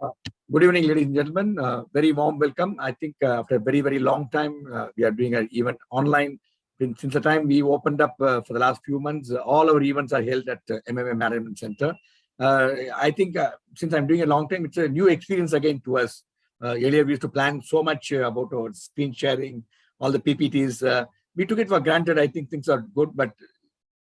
Uh, Good evening, ladies and gentlemen. Very warm welcome. I think after a very, very long time, we are doing an event online. Since the time we opened up for the last few months, all our events are held at MMA Management Center. I think since I'm doing a long time, it's a new experience again to us. Earlier, we used to plan so much about our screen sharing, all the PPTs. We took it for granted. I think things are good, but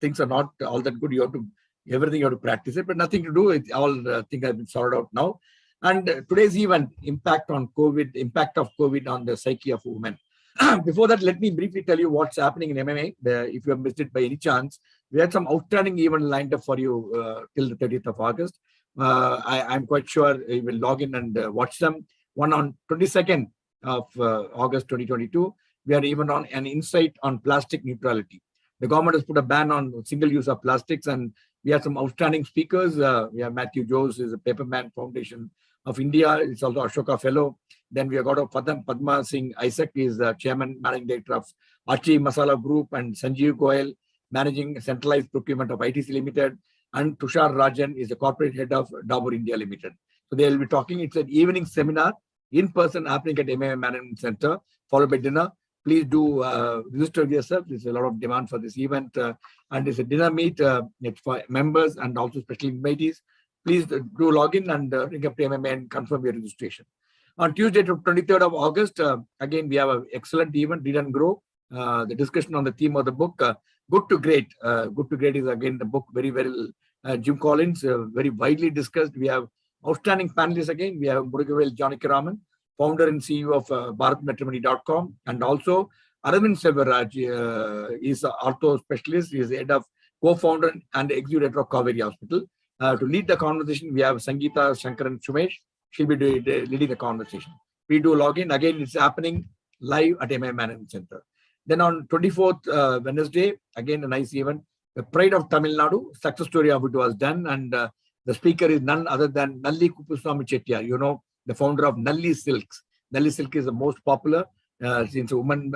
things are not all that good. You have to everything you have to practice it, but nothing to do. It all things have been sorted out now. And today's event, impact of COVID on the psyche of women. Before that, let me briefly tell you what's happening in MMA. If you have missed it by any chance, we had some outstanding event lined up for you till the 30th of August. I'm quite sure you will log in and watch them. One on 22nd of August 2022, we are even on an insight on plastic neutrality. The government has put a ban on single use of plastics, and we have some outstanding speakers. We have Matthew Jose, who is a Paperman Foundation of India. It's also Ashoka Fellow. Then we have got a Padma Singh Isaac, is the Chairman, Managing Director of Archie Masala Group, and Sanjeev Goyal, Managing Centralized Procurement of ITC Limited, and Tushar Rajan is the Corporate Head of Dabur India Limited. So they will be talking. It's an evening seminar in person happening at MMA Management Center, followed by dinner. Please do register yourself. There's a lot of demand for this event, and it's a dinner meet. It's for members and also special invitees. Please do log in and ring up to MMA and confirm your registration. On Tuesday, 23rd of August, again, we have an excellent event, Read and Grow. The discussion on the theme of the book, Good to Great. Good to Great is again the book, very, very, Jim Collins, very widely discussed. We have outstanding panelists again. We have Murugavel Janakiraman, founder and CEO of BharatMatrimony.com, and also Aravind Selvaraj is an ortho specialist. He is the head of co-founder and executive of Kaveri Hospital. To lead the conversation, we have Sangeeta Shankaran Sumesh. She'll be leading the conversation. We do log in. Again, it's happening live at MMA Management Center. Then on 24th, Wednesday, again, a nice event. The Pride of Tamil Nadu, success story of it was done. And the speaker is none other than Nalli Kupuswamy Chettiar. You know, the founder of Nalli Silks. Nalli Silk is the most popular since a women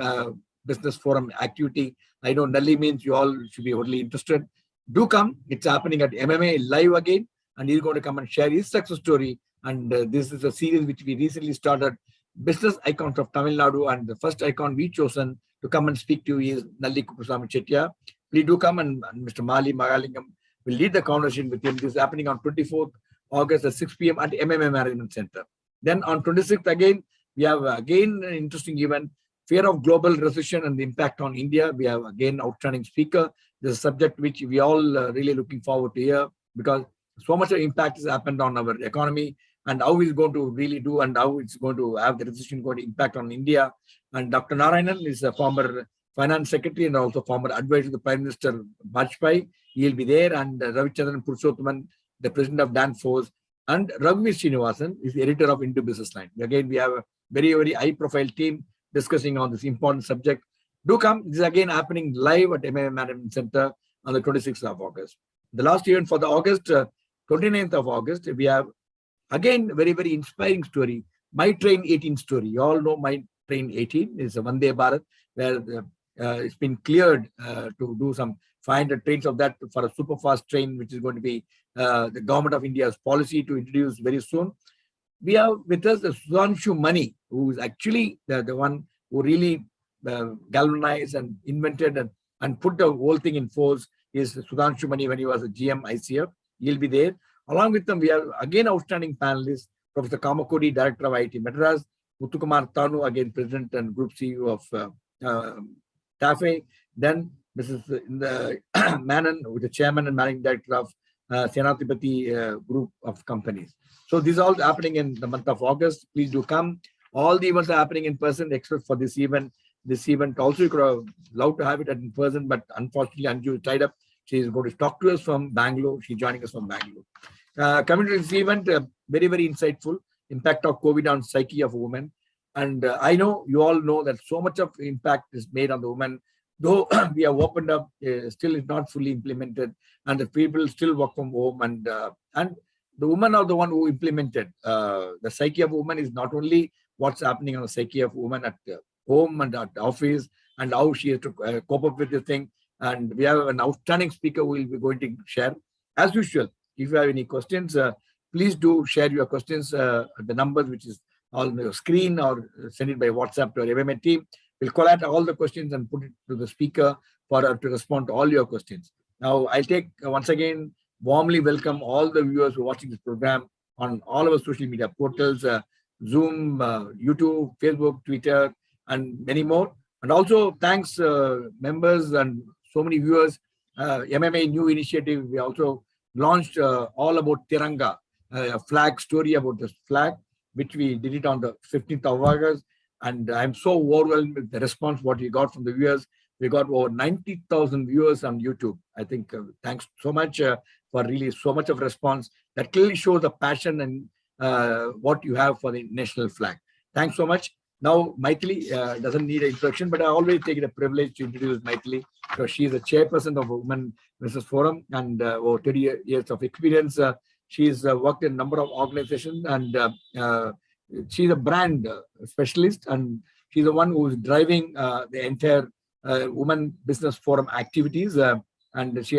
business forum activity. I know Nalli means you all should be totally interested. Do come. It's happening at MMA live again. And he's going to come and share his success story. And this is a series which we recently started, Business Icons of Tamil Nadu. And the first icon we chosen to come and speak to you is Nalli Kupuswamy Chettiar. Please do come, and Mr. Mali Magalingam will lead the conversation with him. This is happening on 24th August at 6 p.m. at MMA Management Center. Then on 26th, again, we have again an interesting event, Fear of Global Recession and the Impact on India. We have again outstanding speaker. This is a subject which we all really looking forward to hear, because so much of impact has happened on our economy, and how it's going to really do, and how it's going to have the recession going to impact on India. And Dr. Narayanan is a former finance secretary and also former advisor to the Prime Minister Vajpayee. He'll be there, and Ravichandran Purushothaman, the president of Danfoss, and Raghuvi Srinivasan is the editor of Hindu Business Line. Again, we have a very, very high-profile team discussing on this important subject. Do come. This is again happening live at MMA Management Center on the 26th of August. The last event for the August, 29th of August, we have again very, very inspiring story. My Train 18 story. You all know My Train 18 is a Vande Bharat, where it's been cleared to do some 500 trains of that for a super fast train, which is going to be the government of India's policy to introduce very soon. We have with us Sudhanshu Mani, who is actually the one who really galvanized and invented and put the whole thing in force. Is Sudhanshu Mani when he was a GM ICF. He'll be there. Along with them, we have again outstanding panelists, Professor Kamakodi, Director of IIT Madras, Muthukumar Tanu, again President and Group CEO of TAFE, then Mrs. Manan, who is the Chairman and Managing Director of Senatipati Group of Companies. So these are all happening in the month of August. Please do come. All the events are happening in person except for this event. This event also you could have loved to have it in person, but unfortunately Anju is tied up. She is going to talk to us from Bangalore. She's joining us from Bangalore. Coming to this event, very, very insightful. Impact of COVID on psyche of women. And I know you all know that so much of impact is made on the women, though we have opened up, still is not fully implemented, and the people still work from home. And the women are the one who implemented. The psyche of women is not only what's happening on the psyche of women at home and at office, and how she has to cope up with this thing. And we have an outstanding speaker who will be going to share. As usual, if you have any questions, please do share your questions. The numbers which is on your screen, or send it by WhatsApp to our MMA team. We'll collect all the questions and put it to the speaker for her to respond to all your questions. Now, I'll take once again warmly welcome all the viewers who are watching this program on all our social media portals, Zoom, YouTube, Facebook, Twitter, and many more. And also thanks members and so many viewers. MMA new initiative, we also launched all about Tiranga, a flag story about this flag, which we did it on the 15th of August. And I'm so overwhelmed with the response what we got from the viewers. We got over 90,000 viewers on YouTube. I think thanks so much for really so much of response. That clearly shows the passion and what you have for the national flag. Thanks so much. Now, Maithili doesn't need an introduction, but I always take it a privilege to introduce Maithili because she is the chairperson of Women Business Forum and over 30 years of experience. She's worked in a number of organizations, and she's a brand specialist, and she's the one who's driving the entire Women Business Forum activities. And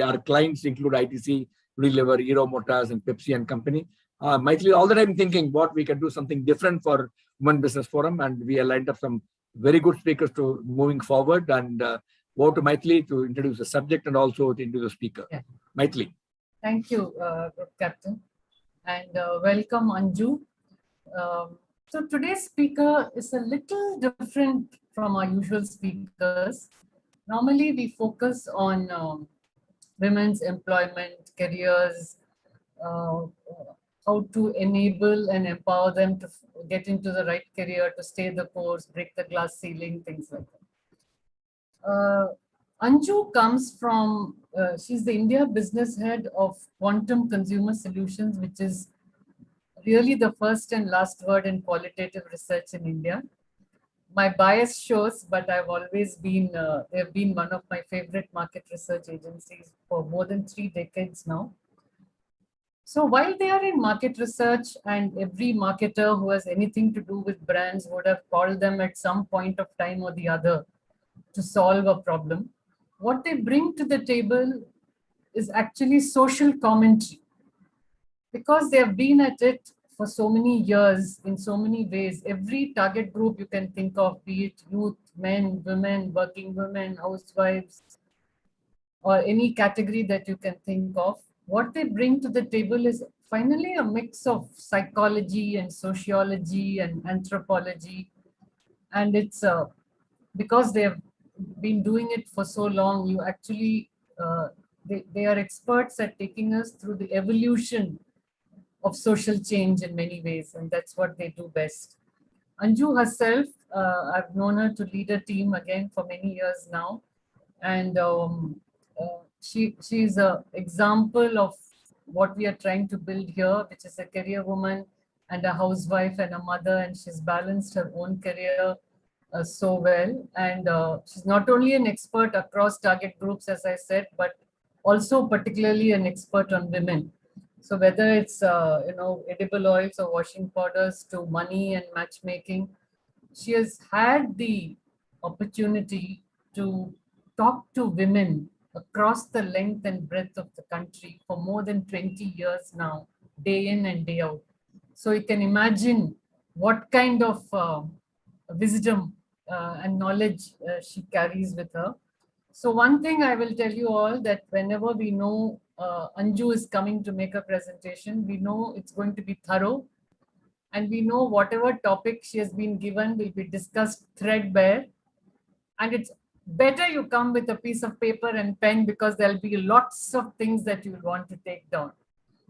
our clients include ITC, Unilever, Hero Motors, and Pepsi and Company. Maithili, all the time thinking what we can do something different for Women Business Forum, and we have lined up some very good speakers to moving forward. And over to Maithili to introduce the subject and also to introduce the speaker. Yeah. Maithili. Thank you, Group Captain, and welcome, Anju. So today's speaker is a little different from our usual speakers. Normally, we focus on women's employment, careers, how to enable and empower them to get into the right career, to stay the course, break the glass ceiling, things like that. Anju comes from, she's the India business head of Quantum Consumer Solutions, which is really the first and last word in qualitative research in India. My bias shows, but I've always been, they've been one of my favorite market research agencies for more than 3 decades now. So while they are in market research, and every marketer who has anything to do with brands would have called them at some point of time or the other to solve a problem, what they bring to the table is actually social commentary. Because they have been at it for so many years in so many ways, every target group you can think of, be it youth, men, women, working women, housewives, or any category that you can think of, what they bring to the table is finally a mix of psychology and sociology and anthropology. And it's because they have been doing it for so long, you actually, they are experts at taking us through the evolution of social change in many ways, and that's what they do best. Anju herself, I've known her to lead a team again for many years now, and she's an example of what we are trying to build here, which is a career woman and a housewife and a mother, and she's balanced her own career so well. And she's not only an expert across target groups, as I said, but also particularly an expert on women. So whether it's edible oils or washing powders to money and matchmaking, she has had the opportunity to talk to women across the length and breadth of the country for more than 20 years now, day in and day out. So you can imagine what kind of wisdom and knowledge she carries with her. So one thing I will tell you all, that whenever we know Anju is coming to make a presentation, we know it's going to be thorough, and we know whatever topic she has been given will be discussed threadbare. And it's better you come with a piece of paper and pen, because there'll be lots of things that you'll want to take down.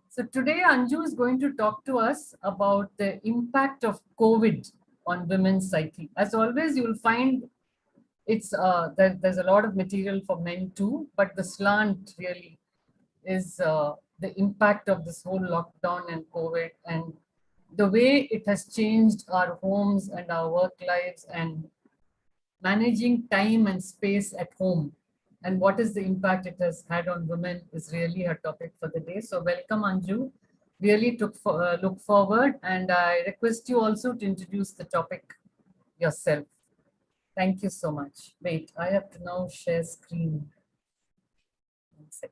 So today Anju is going to talk to us about the impact of COVID on women's psyche. As always, you'll find it's there's a lot of material for men too, but the slant really is the impact of this whole lockdown and COVID, and the way it has changed our homes and our work lives, and managing time and space at home, and what is the impact it has had on women is really her topic for the day. So welcome, Anju. Really look forward, and I request you also to introduce the topic yourself. Thank you so much. Wait, I have to now share screen. 1 second.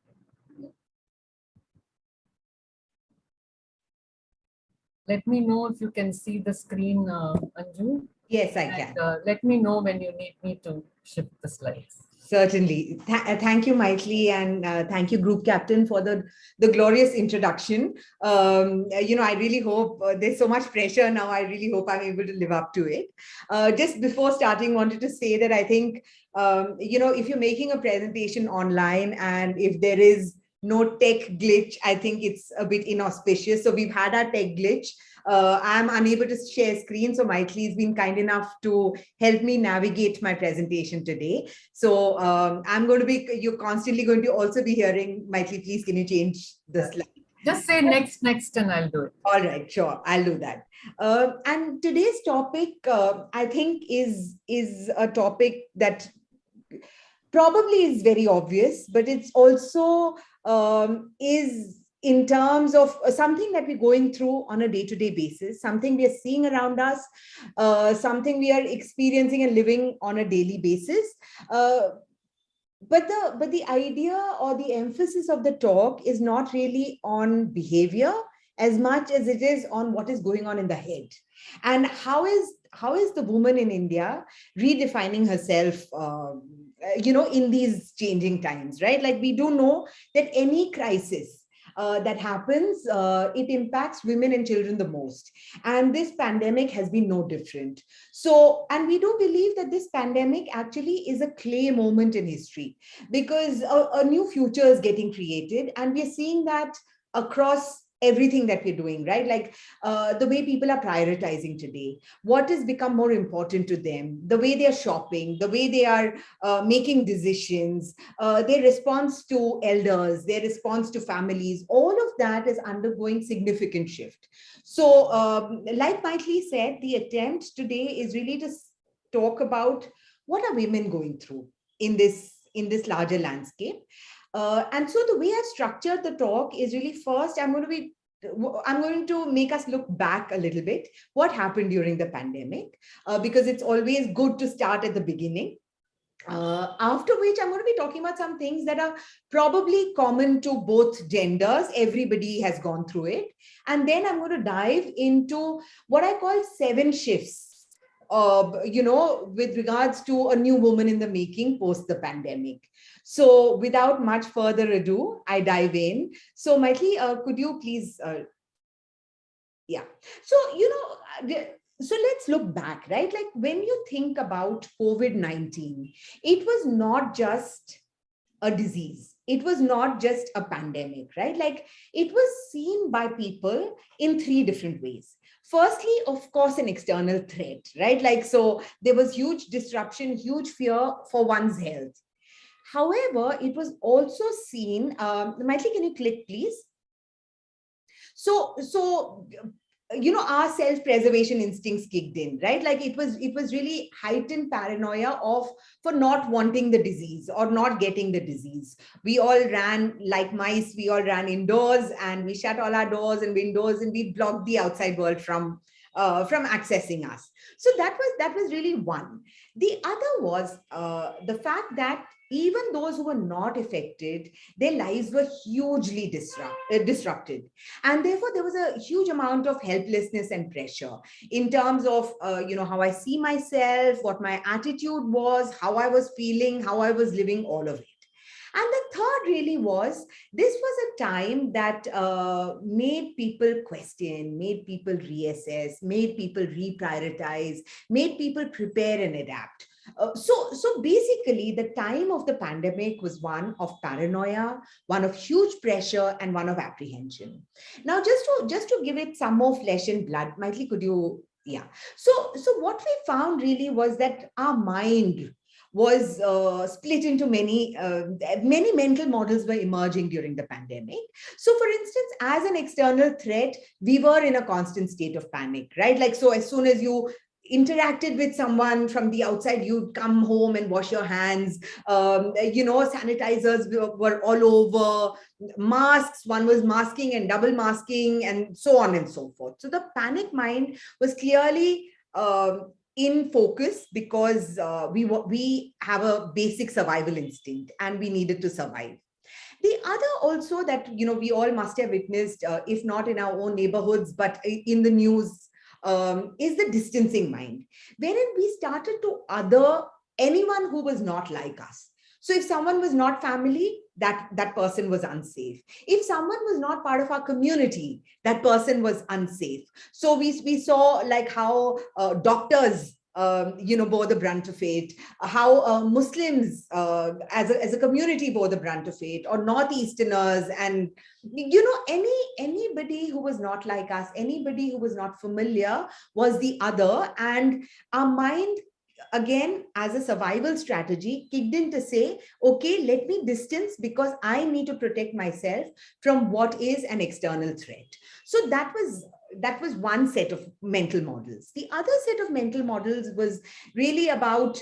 Let me know if you can see the screen, Anju. Yes, I can. And let me know when you need me to shift the slides. Certainly. Thank you, Maitli, and thank you, Group Captain, for the glorious introduction. I really hope there's so much pressure now. I really hope I'm able to live up to it. Just before starting, wanted to say that I think, if you're making a presentation online and if there is no tech glitch, I think it's a bit inauspicious. So we've had our tech glitch. I'm unable to share screen. So Maitli has been kind enough to help me navigate my presentation today. So you're constantly going to also be hearing, Maitli, please, can you change the slide? Just say next, and I'll do it. All right, sure, I'll do that. And today's topic, I think, is a topic that probably is very obvious, but it's also is in terms of something that we're going through on a day-to-day basis, something we are seeing around us, something we are experiencing and living on a daily basis. But the idea or the emphasis of the talk is not really on behavior as much as it is on what is going on in the head. And how is the woman in India redefining herself, in these changing times, right? Like, we do know that any crisis that happens, it impacts women and children the most. And this pandemic has been no different. So, and we do believe that this pandemic actually is a clay moment in history, because a new future is getting created. And we're seeing that across everything that we're doing, right? Like the way people are prioritizing today, what has become more important to them, the way they're shopping, the way they are making decisions, their response to elders, their response to families, all of that is undergoing significant shift. So like Maitli said, the attempt today is really to talk about what are women going through in this larger landscape. And so the way I've structured the talk is really, first, I'm going to make us look back a little bit, what happened during the pandemic, because it's always good to start at the beginning. After which, I'm going to be talking about some things that are probably common to both genders. Everybody has gone through it. And then I'm going to dive into what I call 7 shifts, with regards to a new woman in the making post the pandemic. So without much further ado, I dive in. So Maitli, could you please, yeah. So, so let's look back, right? Like, when you think about COVID-19, it was not just a disease. It was not just a pandemic, right? Like, it was seen by people in 3 different ways. Firstly, of course, an external threat, right? Like, so there was huge disruption, huge fear for one's health. However, it was also seen, Maitli, can you click, please? So our self-preservation instincts kicked in, right? Like, it was really heightened paranoia for not wanting the disease or not getting the disease. We all ran like mice. We all ran indoors, and we shut all our doors and windows, and we blocked the outside world from accessing us. So that was really one. The other was the fact that even those who were not affected, their lives were hugely disrupted. And therefore, there was a huge amount of helplessness and pressure in terms of, how I see myself, what my attitude was, how I was feeling, how I was living, all of it. And the third really was, this was a time that made people question, made people reassess, made people reprioritize, made people prepare and adapt. So basically, the time of the pandemic was one of paranoia, one of huge pressure, and one of apprehension. Now, just to give it some more flesh and blood, Maitli, could you? Yeah. So what we found really was that our mind was split into many mental models were emerging during the pandemic. So, for instance, as an external threat, we were in a constant state of panic, right? Like, so as soon as you interacted with someone from the outside, you'd come home and wash your hands. Sanitizers were all over, masks, one was masking and double masking, and so on and so forth. So the panic mind was clearly in focus, because we have a basic survival instinct and we needed to survive. The other also that, we all must have witnessed, if not in our own neighborhoods, but in the news, is the distancing mind, wherein we started to other anyone who was not like us. So if someone was not family, that person was unsafe. If someone was not part of our community, that person was unsafe. So we saw like how doctors bore the brunt of it, how Muslims as a community bore the brunt of it, or Northeasterners, and anybody who was not like us, anybody who was not familiar was the other. And our mind, again, as a survival strategy, kicked in to say, okay, let me distance because I need to protect myself from what is an external threat. So that was one set of mental models. The other set of mental models was really about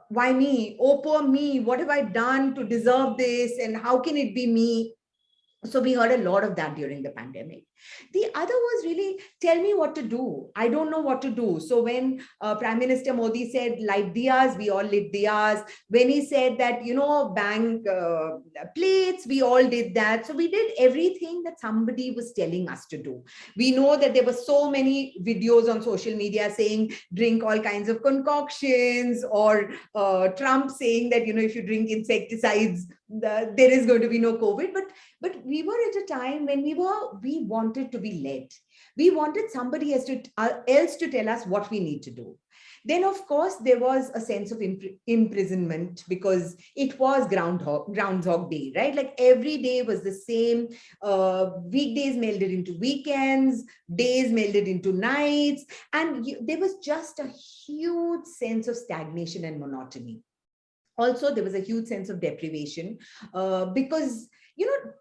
why me? Oh, poor me. What have I done to deserve this? And how can it be me? So we heard a lot of that during the pandemic. The other was really, tell me what to do. I don't know what to do. So when Prime Minister Modi said, light diyas, we all lit diyas. When he said that, bang plates, we all did that. So we did everything that somebody was telling us to do. We know that there were so many videos on social media saying, drink all kinds of concoctions, or Trump saying that, if you drink insecticides, there is going to be no COVID. But we were at a time when we wanted to be led. We wanted somebody else to tell us what we need to do. Then, of course, there was a sense of imprisonment because it was Groundhog Day, right? Like every day was the same. Weekdays melded into weekends, days melded into nights. And there was just a huge sense of stagnation and monotony. Also, there was a huge sense of deprivation because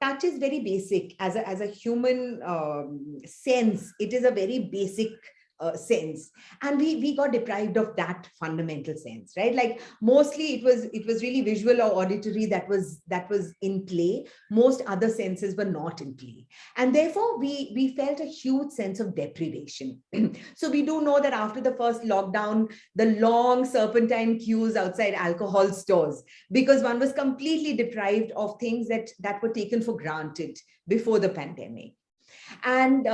touch is very basic as a human sense. It is a very basic sense, and we got deprived of that fundamental sense, right? Like mostly it was really visual or auditory that was in play. Most other senses were not in play, and therefore we felt a huge sense of deprivation. So we do know that after the first lockdown, the long serpentine queues outside alcohol stores, because one was completely deprived of things that were taken for granted before the pandemic. And,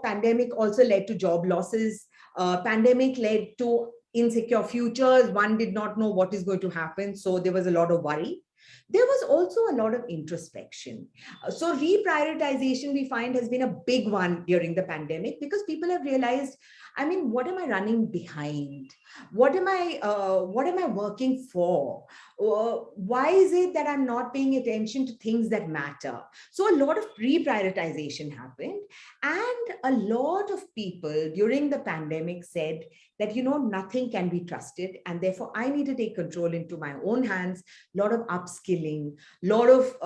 pandemic also led to job losses. Pandemic led to insecure futures. One did not know what is going to happen. So there was a lot of worry. There was also a lot of introspection. So reprioritization, we find, has been a big one during the pandemic because people have realized, what am I running behind? What am I working for? Why is it that I'm not paying attention to things that matter? So a lot of reprioritization happened. And a lot of people during the pandemic said that, nothing can be trusted. And therefore, I need to take control into my own hands. A lot of upskilling, a lot of,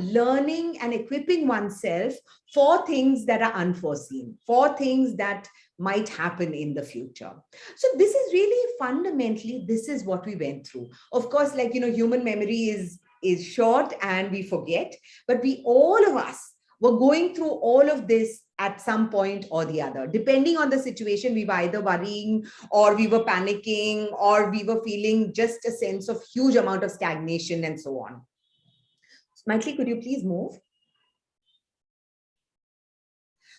learning and equipping oneself for things that are unforeseen, for things that might happen in the future. So this is really fundamentally, this is what we went through. Of course, like, human memory is short and we forget, but all of us were going through all of this at some point or the other. Depending on the situation, we were either worrying or we were panicking or we were feeling just a sense of huge amount of stagnation and so on. Mythili, could you please move?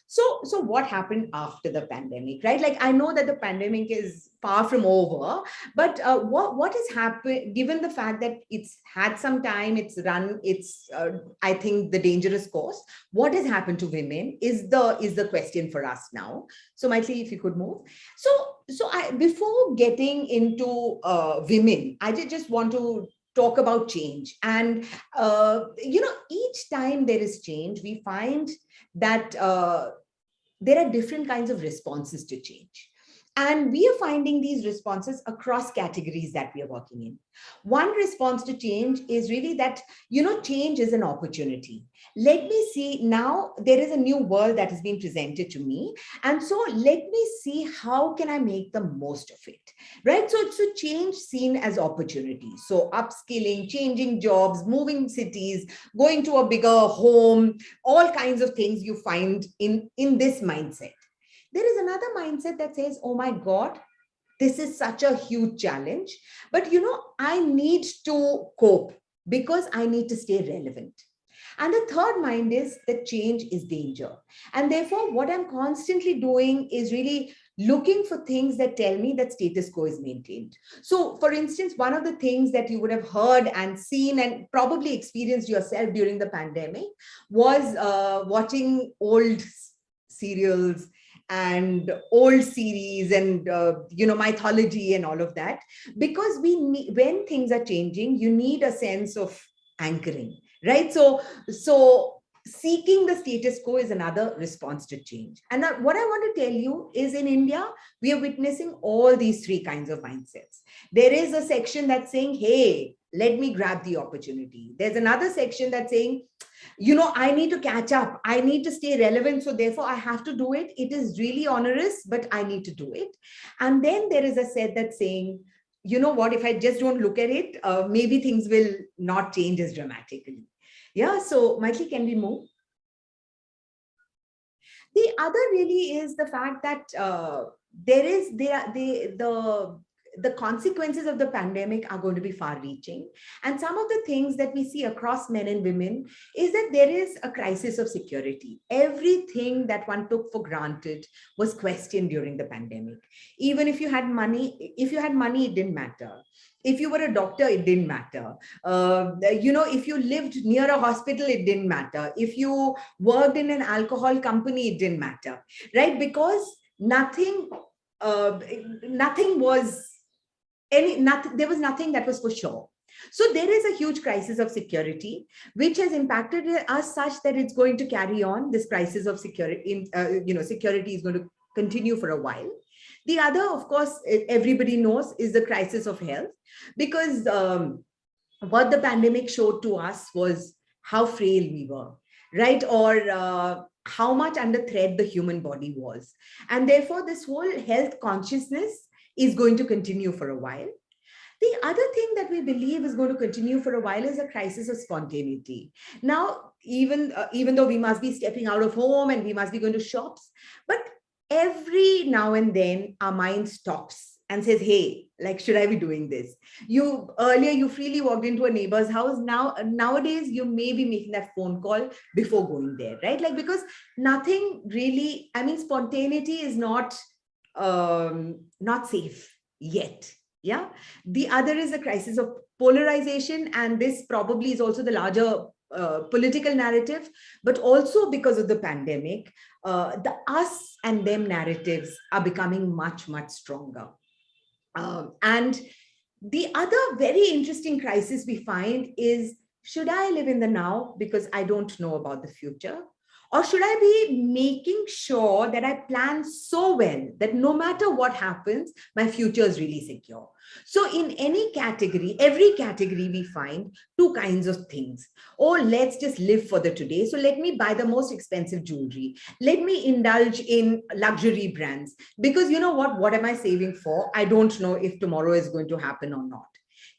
So what happened after the pandemic, right? Like, I know that the pandemic is far from over, but what has happened, given the fact that it's had some time, it's run, I think, the dangerous course, what has happened to women is the question for us now. So Mythili, if you could move. So before getting into women, I just want to talk about change. And, each time there is change, we find that there are different kinds of responses to change. And we are finding these responses across categories that we are working in. One response to change is really that, change is an opportunity. Let me see, now there is a new world that has been presented to me. And so let me see how can I make the most of it, right? So change seen as opportunity. So upskilling, changing jobs, moving cities, going to a bigger home, all kinds of things you find in this mindset. There is another mindset that says, oh my God, this is such a huge challenge, but I need to cope. because I need to stay relevant. And the third mind is that change is danger. And therefore, what I'm constantly doing is really looking for things that tell me that status quo is maintained. So, for instance, one of the things that you would have heard and seen and probably experienced yourself during the pandemic was watching old serials and old series and mythology and all of that, because we need, when things are changing, you need a sense of anchoring, right? So seeking the status quo is another response to change. And what I want to tell you is, in India, we are witnessing all these three kinds of mindsets. There is a section that's saying, hey, let me grab the opportunity. There's another section that's saying, I need to catch up. I need to stay relevant. So therefore, I have to do it. It is really onerous, but I need to do it. And then there is a set that's saying, you know what, if I just don't look at it, maybe things will not change as dramatically. Yeah. So Maitli, can we move? The other really is the fact that the consequences of the pandemic are going to be far reaching. And some of the things that we see across men and women is that there is a crisis of security. Everything that one took for granted was questioned during the pandemic. Even if you had money, it didn't matter. If you were a doctor, it didn't matter. If you lived near a hospital, it didn't matter. If you worked in an alcohol company, it didn't matter, right? Because nothing was there was nothing that was for sure. So there is a huge crisis of security, which has impacted us such that it's going to carry on. This crisis of security, security is going to continue for a while. The other, of course, everybody knows, is the crisis of health, because what the pandemic showed to us was how frail we were, right? Or how much under threat the human body was. And therefore, this whole health consciousness is going to continue for a while. The other thing that we believe is going to continue for a while is a crisis of spontaneity. Now, even though we must be stepping out of home and we must be going to shops, but every now and then our mind stops and says, hey, like, should I be doing this? Earlier you freely walked into a neighbor's house. Nowadays you may be making that phone call before going there, right? Like, because nothing really, spontaneity is not safe yet. Yeah. The other is the crisis of polarization. And this probably is also the larger political narrative, but also because of the pandemic, the us and them narratives are becoming much, much stronger. And the other very interesting crisis we find is, should I live in the now because I don't know about the future? Or should I be making sure that I plan so well that no matter what happens, my future is really secure? So in any category, every category, we find two kinds of things. Or let's just live for the today. So let me buy the most expensive jewelry. Let me indulge in luxury brands. Because you know what am I saving for? I don't know if tomorrow is going to happen or not.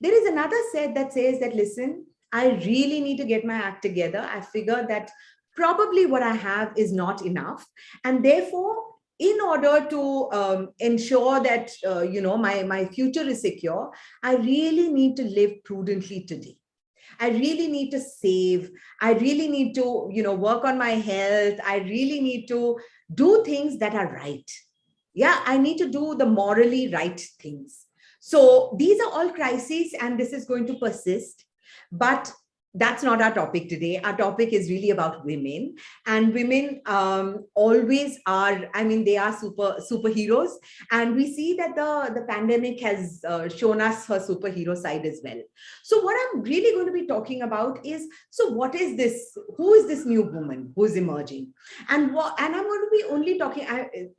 There is another set that says that, listen, I really need to get my act together. I figure that probably what I have is not enough. And therefore, in order to ensure that, my future is secure, I really need to live prudently today. I really need to save. I really need to, work on my health. I really need to do things that are right. Yeah, I need to do the morally right things. So these are all crises, and this is going to persist. But that's not our topic today. Our topic is really about women, and women always are, they are superheroes. And we see that the pandemic has shown us her superhero side as well. So what I'm really going to be talking about is, so what is this? Who is this new woman who is emerging? And I'm going to be only talking,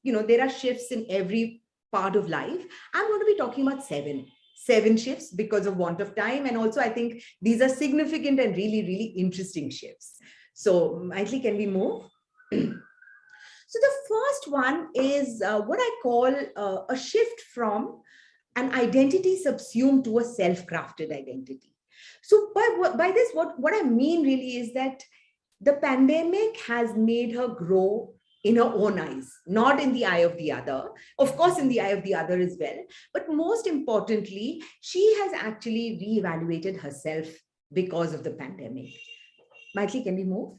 there are shifts in every part of life. I'm going to be talking about seven shifts because of want of time. And also, I think these are significant and really, really interesting shifts. So, Maitli, can we move? So the first one is what I call a shift from an identity subsumed to a self-crafted identity. So by this, what I mean really is that the pandemic has made her grow in her own eyes, not in the eye of the other. Of course, in the eye of the other as well. But most importantly, she has actually reevaluated herself because of the pandemic. Maitli, can we move?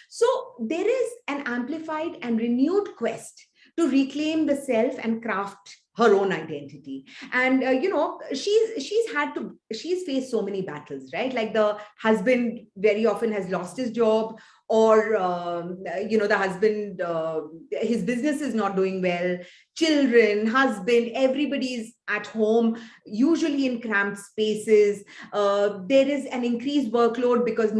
So there is an amplified and renewed quest to reclaim the self and craft her own identity. And she's faced so many battles, right? Like the husband very often has lost his job, or the husband, his business is not doing well, children, husband, everybody's at home, usually in cramped spaces. There is an increased workload because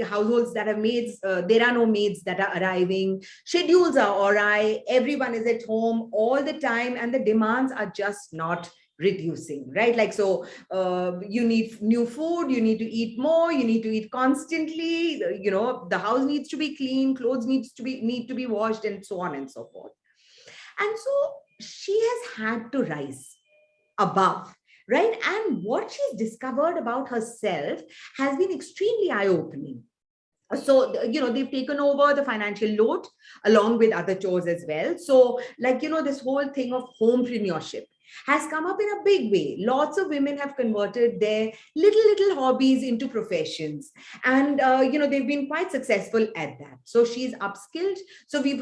households that have maids, there are no maids that are arriving, schedules are awry, everyone is at home all the time, and the demands are just not reducing, right? Like, so you need new food, you need to eat more, you need to eat constantly, the house needs to be clean, clothes need to be washed, and so on and so forth. And so she has had to rise above, right? And what she's discovered about herself has been extremely eye-opening. So, they've taken over the financial load along with other chores as well. So, like, this whole thing of homepreneurship has come up in a big way. Lots of women have converted their little hobbies into professions, and they've been quite successful at that. So she's upskilled. So we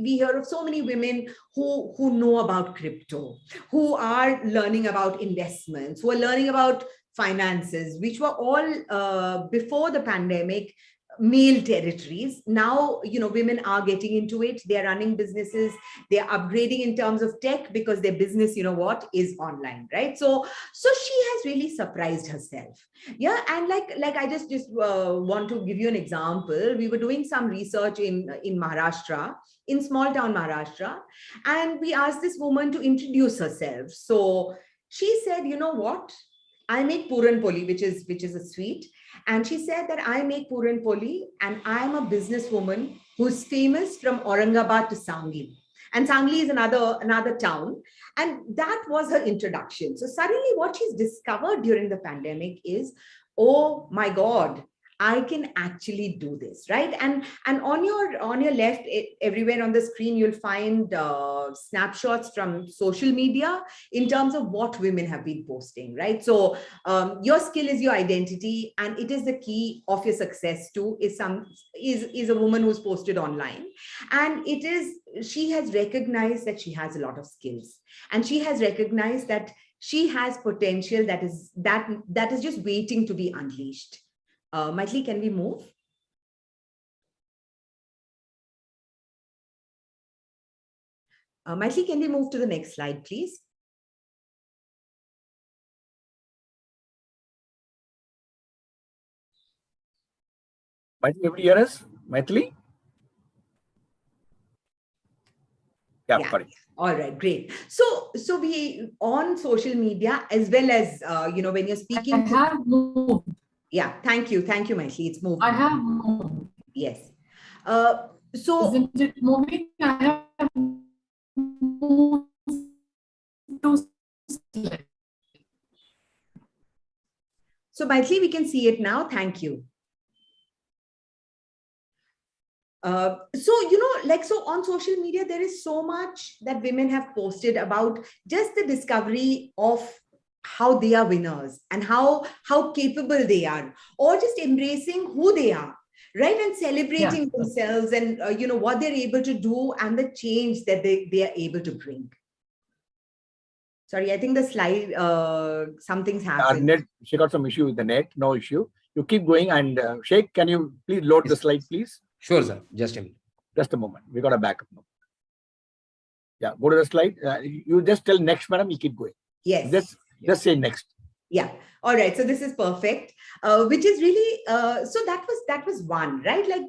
hear of so many women who know about crypto, who are learning about investments, who are learning about finances, which were all before the pandemic male territories. Now, women are getting into it. They're running businesses. They're upgrading in terms of tech because their business, is online, right? So she has really surprised herself. Yeah. And like I just want to give you an example. We were doing some research in Maharashtra, in small town Maharashtra, and we asked this woman to introduce herself. So she said, you know what? I make puran poli, which is a sweet. And she said that I make puran poli, and I'm a businesswoman who's famous from Aurangabad to Sangli. And Sangli is another town. And that was her introduction. So suddenly what she's discovered during the pandemic is, oh my God, I can actually do this, right? And on your left, everywhere on the screen, you'll find snapshots from social media in terms of what women have been posting, right? So your skill is your identity, and it is the key of your success too. Is a woman who's posted online, and she has recognized that she has a lot of skills, and she has recognized that she has potential that is just waiting to be unleashed. Maitli, can we move? Maitli, can we move to the next slide, please? Maitli, able to hear us? Maitli? Yeah, sorry. All right, great. So we on social media as well as when you're speaking. I have moved. Yeah, thank you, Maitli. It's moved. I have moved. Yes. So isn't it moving? I have moved to slide. So Maitli, we can see it now. Thank you. So on social media, there is so much that women have posted about just the discovery of how they are winners and how capable they are, or just embracing who they are, right? And celebrating themselves and, what they're able to do and the change that they are able to bring. Sorry, I think the slide, something's happened. Net, she got some issue with the net, no issue. You keep going, and Sheikh, can you please load the slide, please? Sure, sir. Just a minute. Just a moment. We got a backup now. Yeah, go to the slide. You just tell next, madam, you keep going. Yes. Just say next. Yeah. All right. So this is perfect, which is really, so that was one, right? Like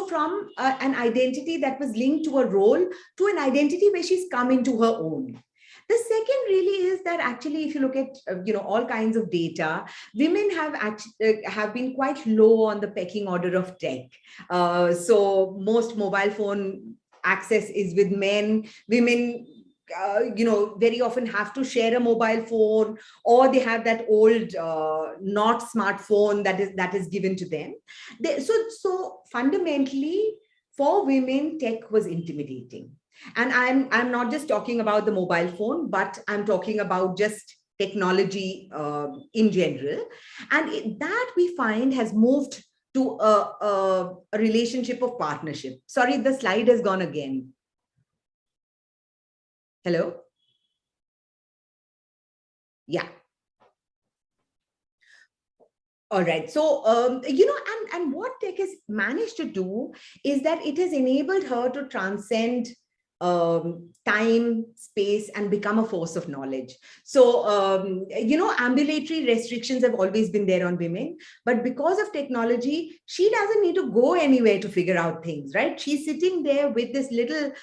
from an identity that was linked to a role to an identity where she's come into her own. The second really is that actually, if you look at, all kinds of data, women have been quite low on the pecking order of tech. So most mobile phone access is with men. Women, very often have to share a mobile phone, or they have that old, not smartphone that is given to them. So fundamentally, for women, tech was intimidating. And I'm not just talking about the mobile phone, but I'm talking about just technology in general. And that we find has moved to a relationship of partnership. Sorry, the slide has gone again. Hello? Yeah. All right. So, and what tech has managed to do is that it has enabled her to transcend time, space, and become a force of knowledge. So, ambulatory restrictions have always been there on women, but because of technology, she doesn't need to go anywhere to figure out things, right? She's sitting there with this little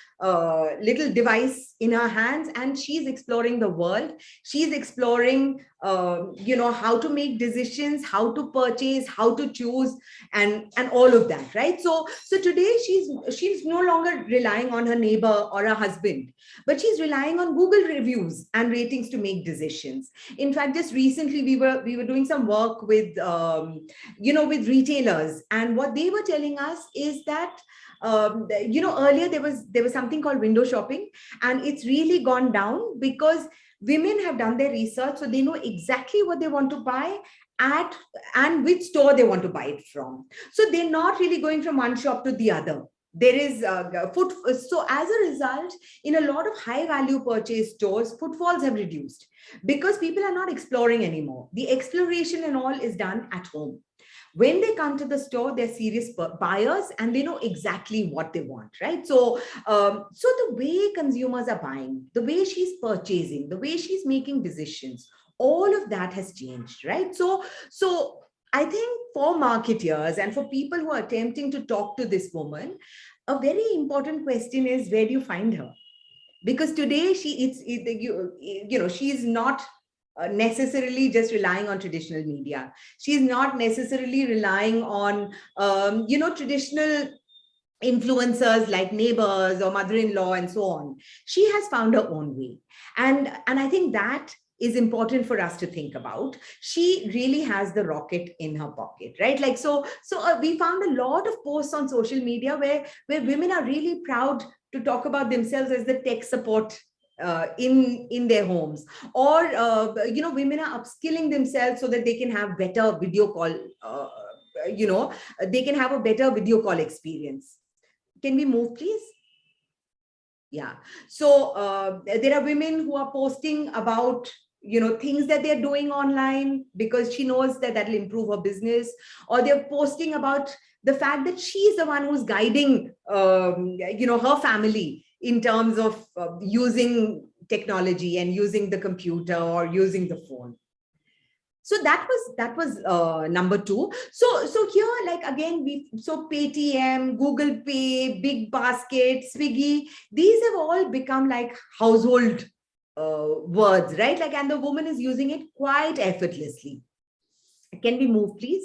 device in her hands, and she's exploring the world. She's exploring, how to make decisions, how to purchase, how to choose, and all of that, right? So today she's no longer relying on her neighbor or her husband, but she's relying on Google reviews and ratings to make decisions. In fact, just recently we were doing some work with with retailers, and what they were telling us is that earlier there was something called window shopping, and it's really gone down because women have done their research, so they know exactly what they want to buy at and which store they want to buy it from. So they're not really going from one shop to the other. There is so as a result, in a lot of high value purchase stores, footfalls have reduced because people are not exploring anymore. The exploration and all is done at home. When they come to the store, they're serious buyers and they know exactly what they want, right? So, the way consumers are buying, the way she's purchasing, the way she's making decisions, all of that has changed, right? So I think for marketeers and for people who are attempting to talk to this woman, a very important question is, where do you find her? Because today she's not necessarily just relying on traditional media. She's not necessarily relying on, traditional influencers like neighbors or mother-in-law and so on. She has found her own way. And I think that is important for us to think about. She really has the rocket in her pocket, right? Like, so we found a lot of posts on social media where women are really proud to talk about themselves as the tech support in their homes, or women are upskilling themselves so that they can have better video call, they can have a better video call experience. Can we move, please? Yeah. So there are women who are posting about things that they're doing online because she knows that that'll improve her business, or they're posting about the fact that she's the one who's guiding her family in terms of using technology and using the computer or using the phone. So that was number two. So here, like, again, Paytm, Google Pay, Big Basket, Swiggy, these have all become like household words, right? Like, and the woman is using it quite effortlessly. Can we move, please?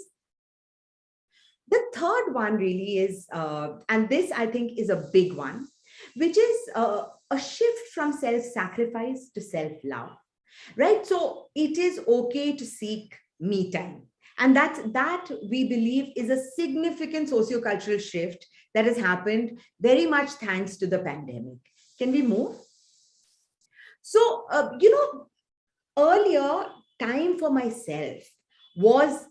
The third one really is, and this I think is a big one, which is a shift from self-sacrifice to self-love, right? So it is okay to seek me time. And that we believe is a significant sociocultural shift that has happened very much thanks to the pandemic. Can we move? So, earlier, time for myself was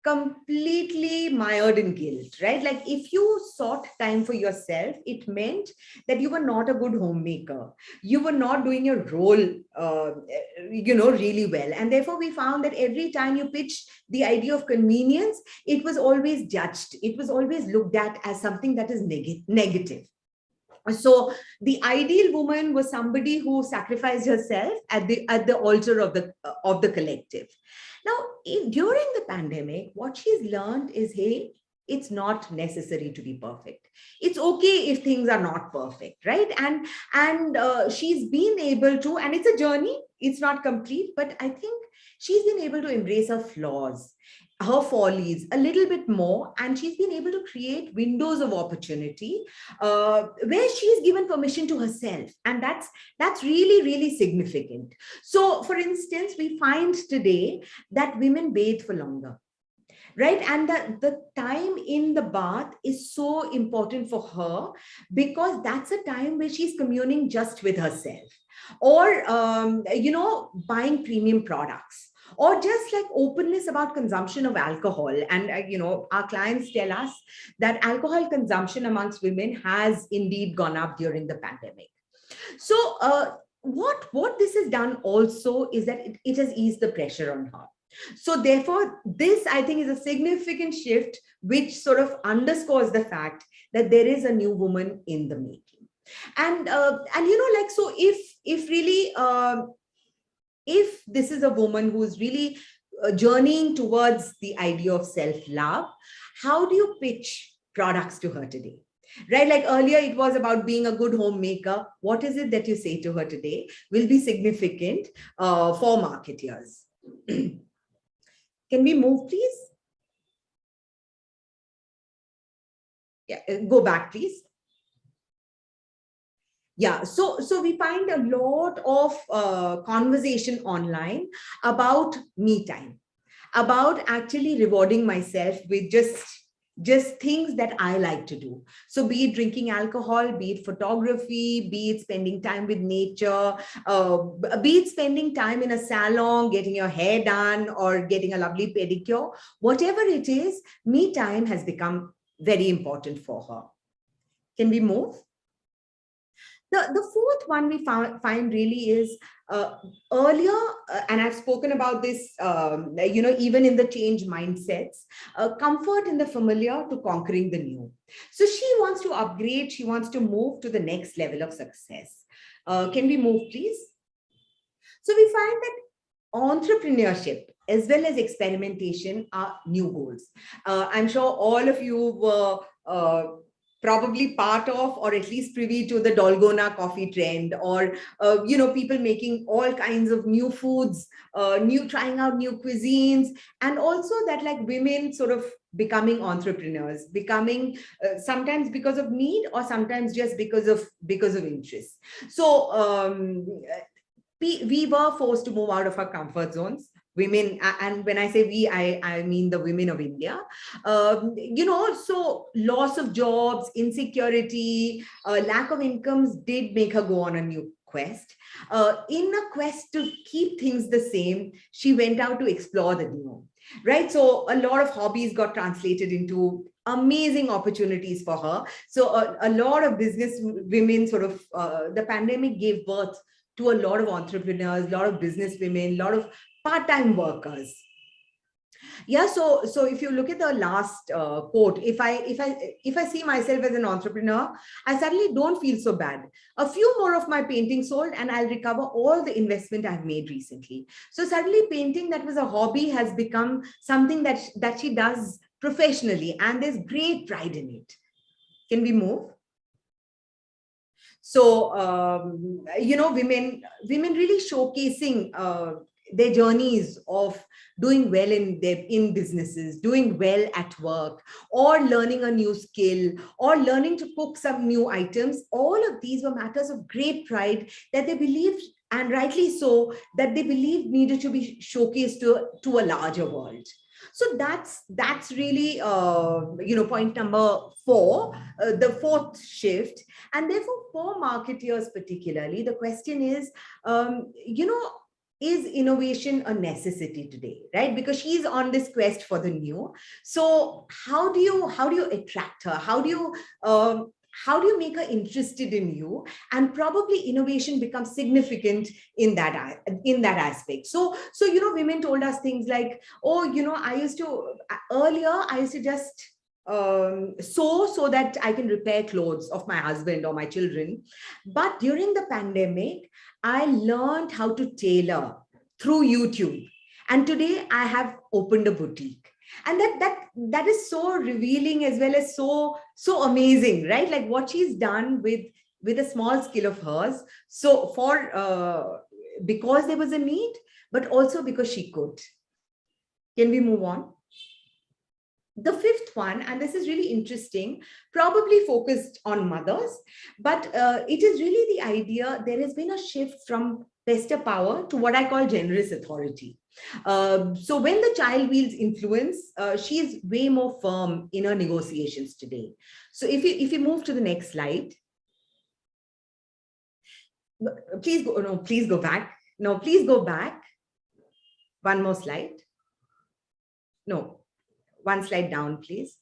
completely mired in guilt, right? Like, if you sought time for yourself, it meant that you were not a good homemaker. You were not doing your role, really well. And therefore, we found that every time you pitched the idea of convenience, it was always judged. It was always looked at as something that is negative. So the ideal woman was somebody who sacrificed herself at the altar of the collective. Now, during the pandemic, what she's learned is, hey, it's not necessary to be perfect. It's okay if things are not perfect, right? And she's been able to, and it's a journey, it's not complete, but I think she's been able to embrace her flaws, her follies a little bit more, and she's been able to create windows of opportunity where she's given permission to herself, and that's really, really significant. So, for instance, we find today that women bathe for longer, right? And the time in the bath is so important for her because that's a time where she's communing just with herself. or, buying premium products, or just like openness about consumption of alcohol. And, our clients tell us that alcohol consumption amongst women has indeed gone up during the pandemic. So what this has done also is that it has eased the pressure on her. So therefore, this, I think, is a significant shift, which sort of underscores the fact that there is a new woman in the making. And so if really if this is a woman who is really journeying towards the idea of self-love, how do you pitch products to her today? Right? Like earlier, it was about being a good homemaker. What is it that you say to her today will be significant for marketeers. Can we move, please? Yeah, go back, please. Yeah, so we find a lot of conversation online about me time, about actually rewarding myself with just things that I like to do. So be it drinking alcohol, be it photography, be it spending time with nature, be it spending time in a salon, getting your hair done or getting a lovely pedicure, whatever it is, me time has become very important for her. Can we move? The fourth one we find really is earlier, and I've spoken about this, even in the change mindsets, comfort in the familiar to conquering the new. So she wants to upgrade, she wants to move to the next level of success. Can we move, please? So we find that entrepreneurship as well as experimentation are new goals. I'm sure all of you were probably part of, or at least privy to, the Dalgona coffee trend, or people making all kinds of new foods, trying out new cuisines, and also that like women sort of becoming entrepreneurs, becoming sometimes because of need, or sometimes just because of interest. So we were forced to move out of our comfort zones. Women, and when I say we, I mean the women of India. So loss of jobs, insecurity, lack of incomes did make her go on a new quest. In a quest to keep things the same, she went out to explore the new. Right, so a lot of hobbies got translated into amazing opportunities for her. So a lot of business women sort of, the pandemic gave birth to a lot of entrepreneurs, a lot of business women, a lot of part-time workers. Yeah, so if you look at the last quote, if I see myself as an entrepreneur, I suddenly don't feel so bad. A few more of my paintings sold and I'll recover all the investment I've made recently. So suddenly painting that was a hobby has become something that she does professionally, and there's great pride in it. Can we move? So, women really showcasing their journeys of doing well in businesses, doing well at work, or learning a new skill, or learning to cook some new items. All of these were matters of great pride that they believed, and rightly so, that they believed needed to be showcased to a larger world. So that's really point number 4, the fourth shift. And therefore, for marketeers particularly, the question is, is innovation a necessity today, right? Because she's on this quest for the new. So how do you attract her? How do you make her interested in you? And probably innovation becomes significant in that aspect. So women told us things like, oh, earlier I used to just sew so that I can repair clothes of my husband or my children. But during the pandemic, I learned how to tailor through YouTube. And today I have opened a boutique. And that is so revealing as well as so amazing, right? Like what she's done with a small skill of hers. So because there was a need, but also because she could. Can we move on? The fifth one, and this is really interesting, probably focused on mothers, but it is really the idea there has been a shift from pester power to what I call generous authority. So when the child wields influence, she is way more firm in her negotiations today. So if you move to the next slide. Please go, no, please go back. No, please go back. One more slide. No, one slide down, please.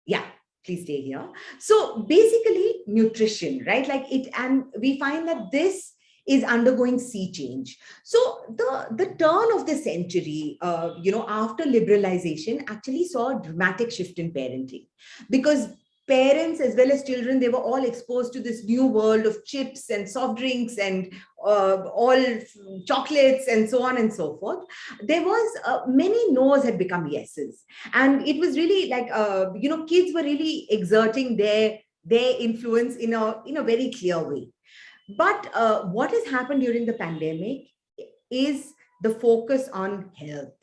Yeah, please stay here. So basically nutrition, right? Like it, and we find that this is undergoing sea change. So the turn of the century, after liberalization actually saw a dramatic shift in parenting, because parents as well as children, they were all exposed to this new world of chips and soft drinks and all chocolates and so on and so forth. There was many no's had become yeses, and it was really like kids were really exerting their influence in a very clear way. But what has happened during the pandemic is the focus on health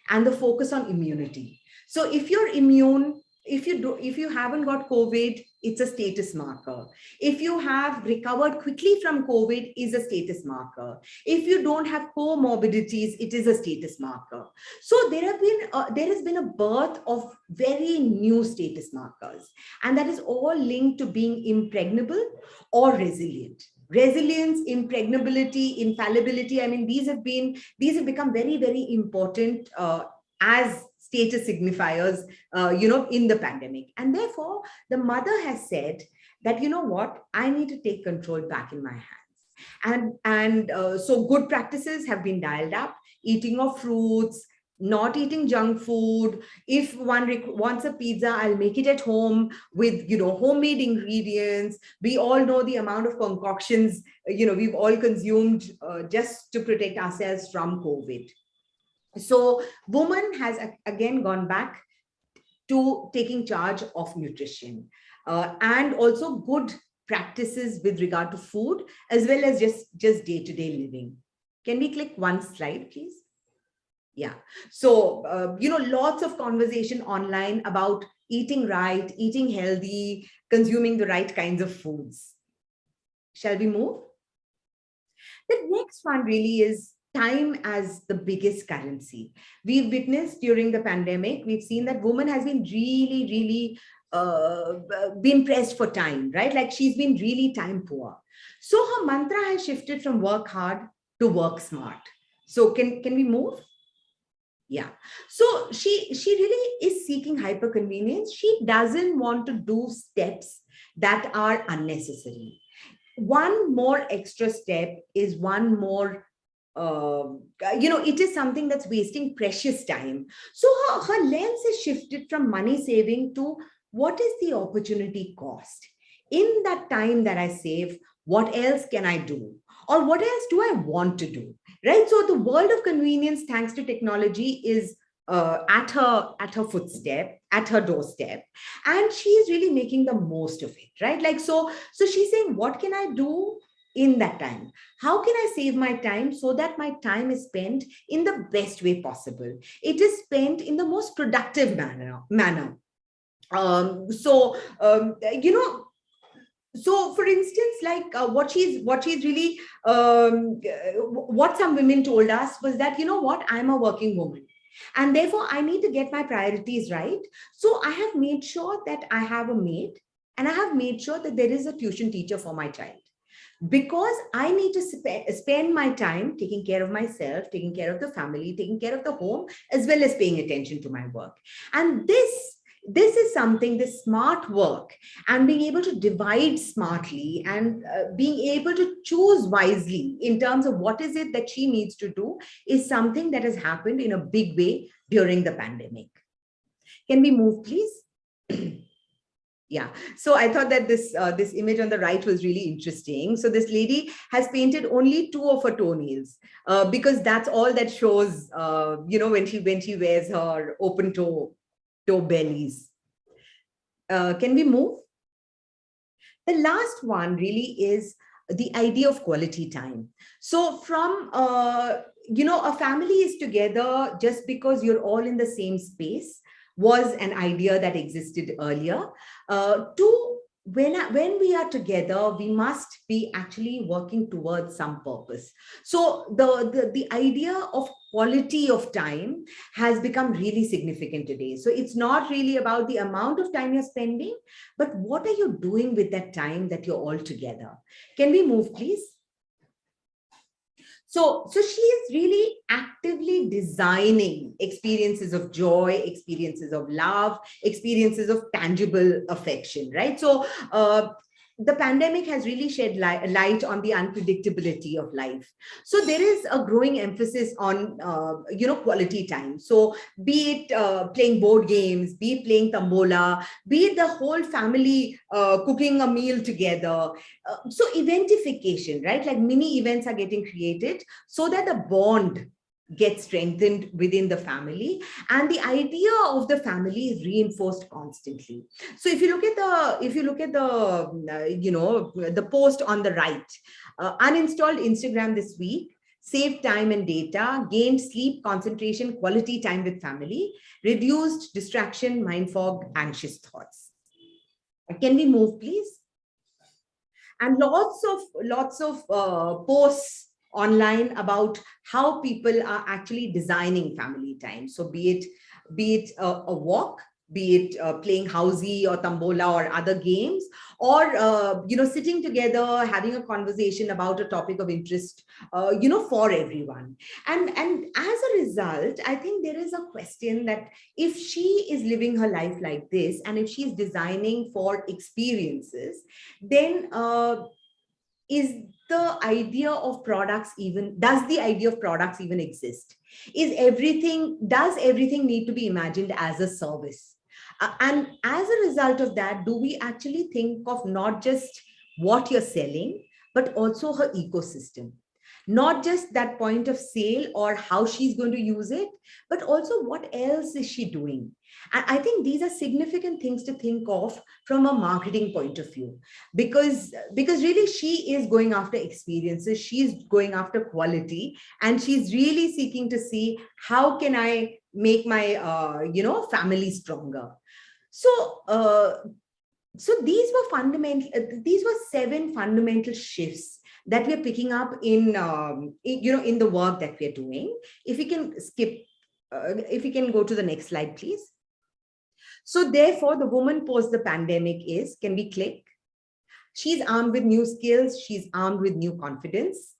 and the focus on immunity. So if you're immune, if you haven't got COVID, it's a status marker. If you have recovered quickly from COVID, is a status marker. If you don't have comorbidities, it is a status marker. So there has been a birth of very new status markers, and that is all linked to being impregnable or resilient. Resilience, impregnability, infallibility. I mean, these have become very, very important as status signifiers, in the pandemic. And therefore, the mother has said that, you know what, I need to take control back in my hands. And so good practices have been dialed up: eating of fruits, not eating junk food. If one wants a pizza, I'll make it at home with, homemade ingredients. We all know the amount of concoctions, we've all consumed just to protect ourselves from COVID. So woman has again gone back to taking charge of nutrition and also good practices with regard to food, as well as just day-to-day living. Can we click one slide, please? Yeah. So, lots of conversation online about eating right, eating healthy, consuming the right kinds of foods. Shall we move? The next one really is time as the biggest currency. We've witnessed during the pandemic, we've seen that woman has been really, really been pressed for time, right? Like she's been really time poor. So her mantra has shifted from work hard to work smart. So can we move? Yeah. So she really is seeking hyper convenience. She doesn't want to do steps that are unnecessary. One more extra step is one more it is something that's wasting precious time. So her lens is shifted from money saving to what is the opportunity cost? In that time that I save, what else can I do? Or what else do I want to do? Right? So the world of convenience, thanks to technology, is at her footstep, at her doorstep, and she is really making the most of it, right? Like so she's saying, what can I do in that time? How can I save my time so that my time is spent in the best way possible? It is spent in the most productive manner. So for instance, like what she's really, what some women told us was that, I'm a working woman, and therefore I need to get my priorities right. So I have made sure that I have a maid, and I have made sure that there is a tuition teacher for my child, because I need to spend my time taking care of myself, taking care of the family, taking care of the home, as well as paying attention to my work. And this is something, this smart work and being able to divide smartly and being able to choose wisely in terms of what is it that she needs to do is something that has happened in a big way during the pandemic. Can we move, please? Yeah, so I thought that this image on the right was really interesting. So this lady has painted only 2 of her toenails because that's all that shows, when she wears her open toe bellies. Can we move? The last one really is the idea of quality time. So from, a family is together just because you're all in the same space was an idea that existed earlier, to when we are together, we must be actually working towards some purpose. So the idea of quality of time has become really significant today. So it's not really about the amount of time you're spending, but what are you doing with that time that you're all together? Can we move, please? So she is really actively designing experiences of joy, experiences of love, experiences of tangible affection, right? So the pandemic has really shed light on the unpredictability of life. So there is a growing emphasis on, quality time. So be it playing board games, be it playing tambola, be it the whole family cooking a meal together. So eventification, right? Like mini events are getting created so that the bond gets strengthened within the family, and the idea of the family is reinforced constantly. So if you look at the post on the right, uninstalled Instagram this week, saved time and data, gained sleep, concentration, quality time with family, reduced distraction, mind fog, anxious thoughts. Can we move, please? And lots of posts online about how people are actually designing family time. So be it a walk, be it playing housey or tambola or other games, or sitting together having a conversation about a topic of interest for everyone. And as a result, I think there is a question that if she is living her life like this, and if she's designing for experiences, then is the idea of products even, does the idea of products even exist? Does everything need to be imagined as a service? And as a result of that, do we actually think of not just what you're selling, but also her ecosystem? Not just that point of sale or how she's going to use it, but also what else is she doing? And I think these are significant things to think of from a marketing point of view, because really she is going after experiences, she's going after quality, and she's really seeking to see how can I make my family stronger. So these were 7 fundamental shifts that we're picking up in the work that we're doing. If we can go to the next slide, please. So therefore, the woman post the pandemic is, can we click? She's armed with new skills. She's armed with new confidence.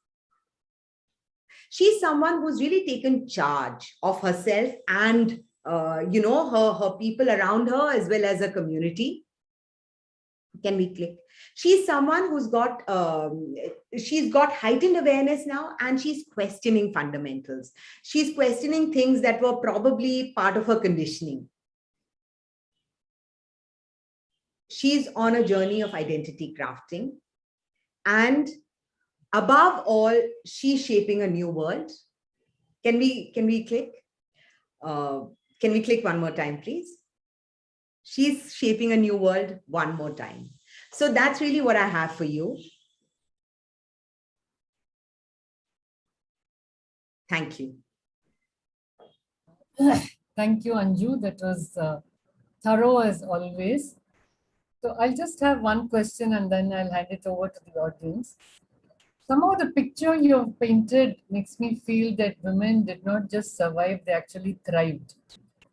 She's someone who's really taken charge of herself and, her people around her, as well as a community. Can we click? She's someone who's got heightened awareness now, and she's questioning fundamentals. She's questioning things that were probably part of her conditioning. She's on a journey of identity crafting. And above all, she's shaping a new world. Can we click? Can we click one more time, please? She's shaping a new world one more time. So that's really what I have for you. Thank you. Thank you, Anju. That was thorough as always. So I'll just have one question and then I'll hand it over to the audience. Somehow the picture you've painted makes me feel that women did not just survive, they actually thrived.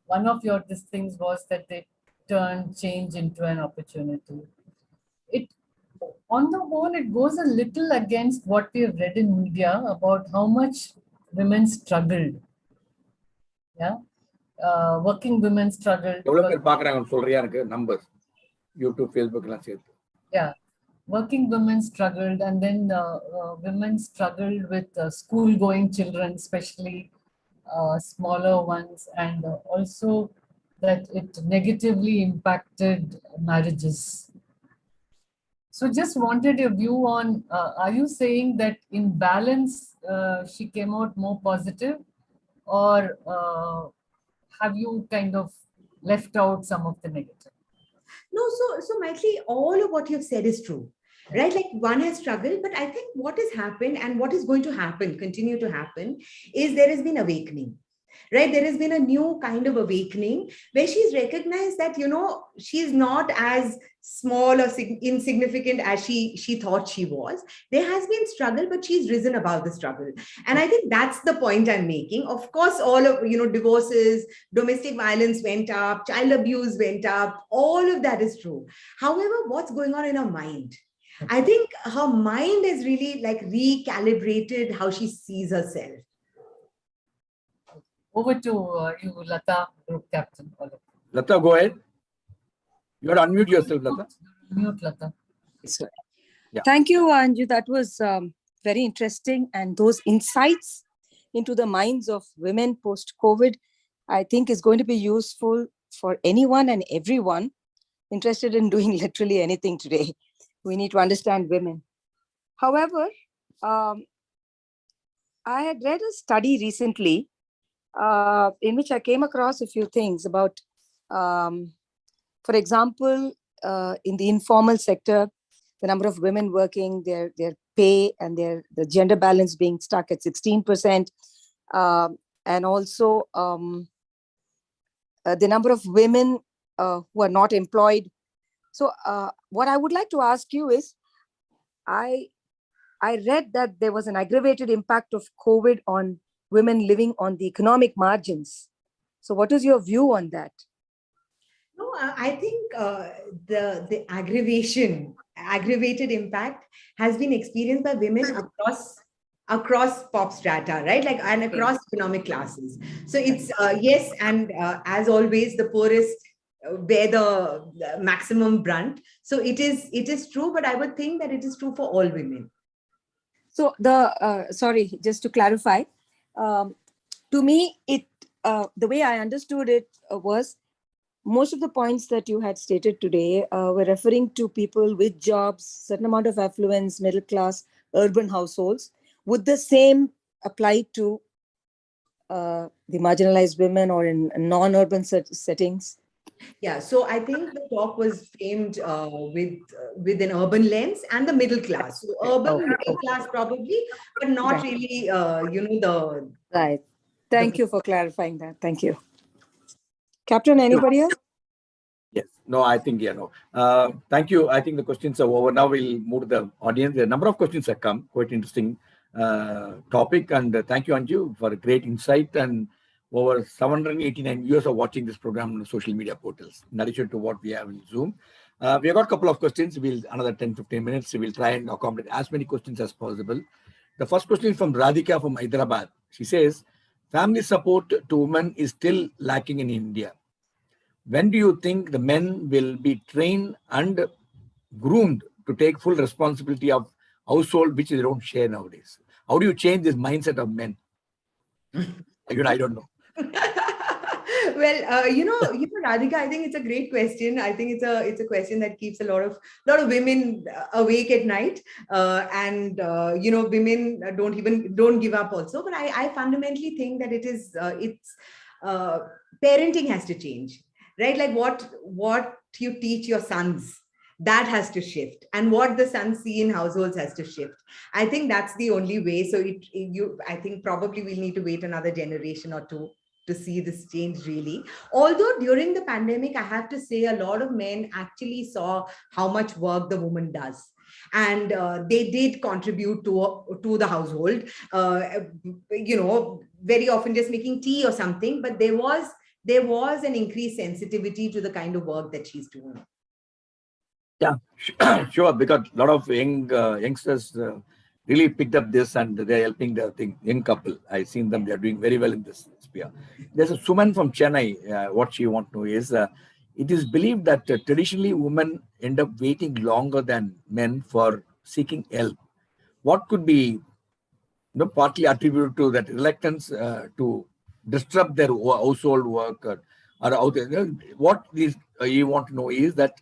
One of your things was that they turned change into an opportunity. On the whole, it goes a little against what we have read in media about how much women struggled. Yeah, working women struggled. Numbers, YouTube, Facebook, yeah, working women struggled, and then women struggled with school-going children, especially smaller ones, and also that it negatively impacted marriages. So just wanted your view on, are you saying that in balance, she came out more positive, or have you kind of left out some of the negative? No, so Maitri, all of what you've said is true, right? Like one has struggled, but I think what has happened and what is going to happen, continue to happen, is there has been awakening. right? There has been a new kind of awakening where she's recognized that, she's not as small or insignificant as she thought she was. There has been struggle, but she's risen above the struggle. And I think that's the point I'm making. Of course, all of, divorces, domestic violence went up, child abuse went up, all of that is true. However, what's going on in her mind? I think her mind is really like recalibrated how she sees herself. Over to you, Lata, Group Captain. Lata, go ahead. You got to unmute yourself, Lata. Mute, Lata. So, Yeah. Thank you, Anju. That was very interesting. And those insights into the minds of women post-COVID, I think is going to be useful for anyone and everyone interested in doing literally anything today. We need to understand women. However, I had read a study recently in which I came across a few things about, for example, in the informal sector, the number of women working, their pay and the gender balance being stuck at 16%, and also the number of women who are not employed. So what I would like to ask you is, I read that there was an aggravated impact of COVID on women living on the economic margins. So what is your view on that? No, I think the aggravated impact has been experienced by women across pop strata, right? And across economic classes. So it's yes, and as always, the poorest bear the maximum brunt. So it is true, but I would think that it is true for all women. So sorry, just to clarify, to me, the way I understood it was, most of the points that you had stated today were referring to people with jobs, certain amount of affluence, middle class, urban households. Would the same apply to the marginalized women or in non-urban settings? Yeah, so I think the talk was framed with an urban lens and the middle class. So urban middle class probably, but not really, the... Right. Thank you for clarifying that. Thank you. Captain, anybody else? Yes. No, I think, no. Thank you. I think the questions are over. Now we'll move to the audience. A number of questions have come. Quite interesting topic. And thank you, Anju, for a great insight. And over 789 viewers are watching this program on the social media portals, in addition to what we have in Zoom. We have got a couple of questions. Another 10-15 minutes. We'll try and accommodate as many questions as possible. The first question is from Radhika from Hyderabad. She says, family support to women is still lacking in India. When do you think the men will be trained and groomed to take full responsibility of household, which they don't share nowadays? How do you change this mindset of men? I don't know. Well, Radhika, I think it's a great question. I think it's a question that keeps a lot of women awake at night, and women don't give up also. But I fundamentally think that parenting has to change, right? Like what you teach your sons, that has to shift, and what the sons see in households has to shift. I think that's the only way. So I think probably we'll need to wait another generation or two to see this change really. Although during the pandemic, I have to say a lot of men actually saw how much work the woman does. And they did contribute to the household, very often just making tea or something, but there was an increased sensitivity to the kind of work that she's doing. Yeah, sure, because a lot of youngsters really picked up this, and they're helping the young couple. I've seen them; they're doing very well in this sphere. There's a woman from Chennai. What she wants to know is, it is believed that traditionally women end up waiting longer than men for seeking help. What could be, partly attributed to that reluctance to disrupt their household work, or out there? What you want to know is that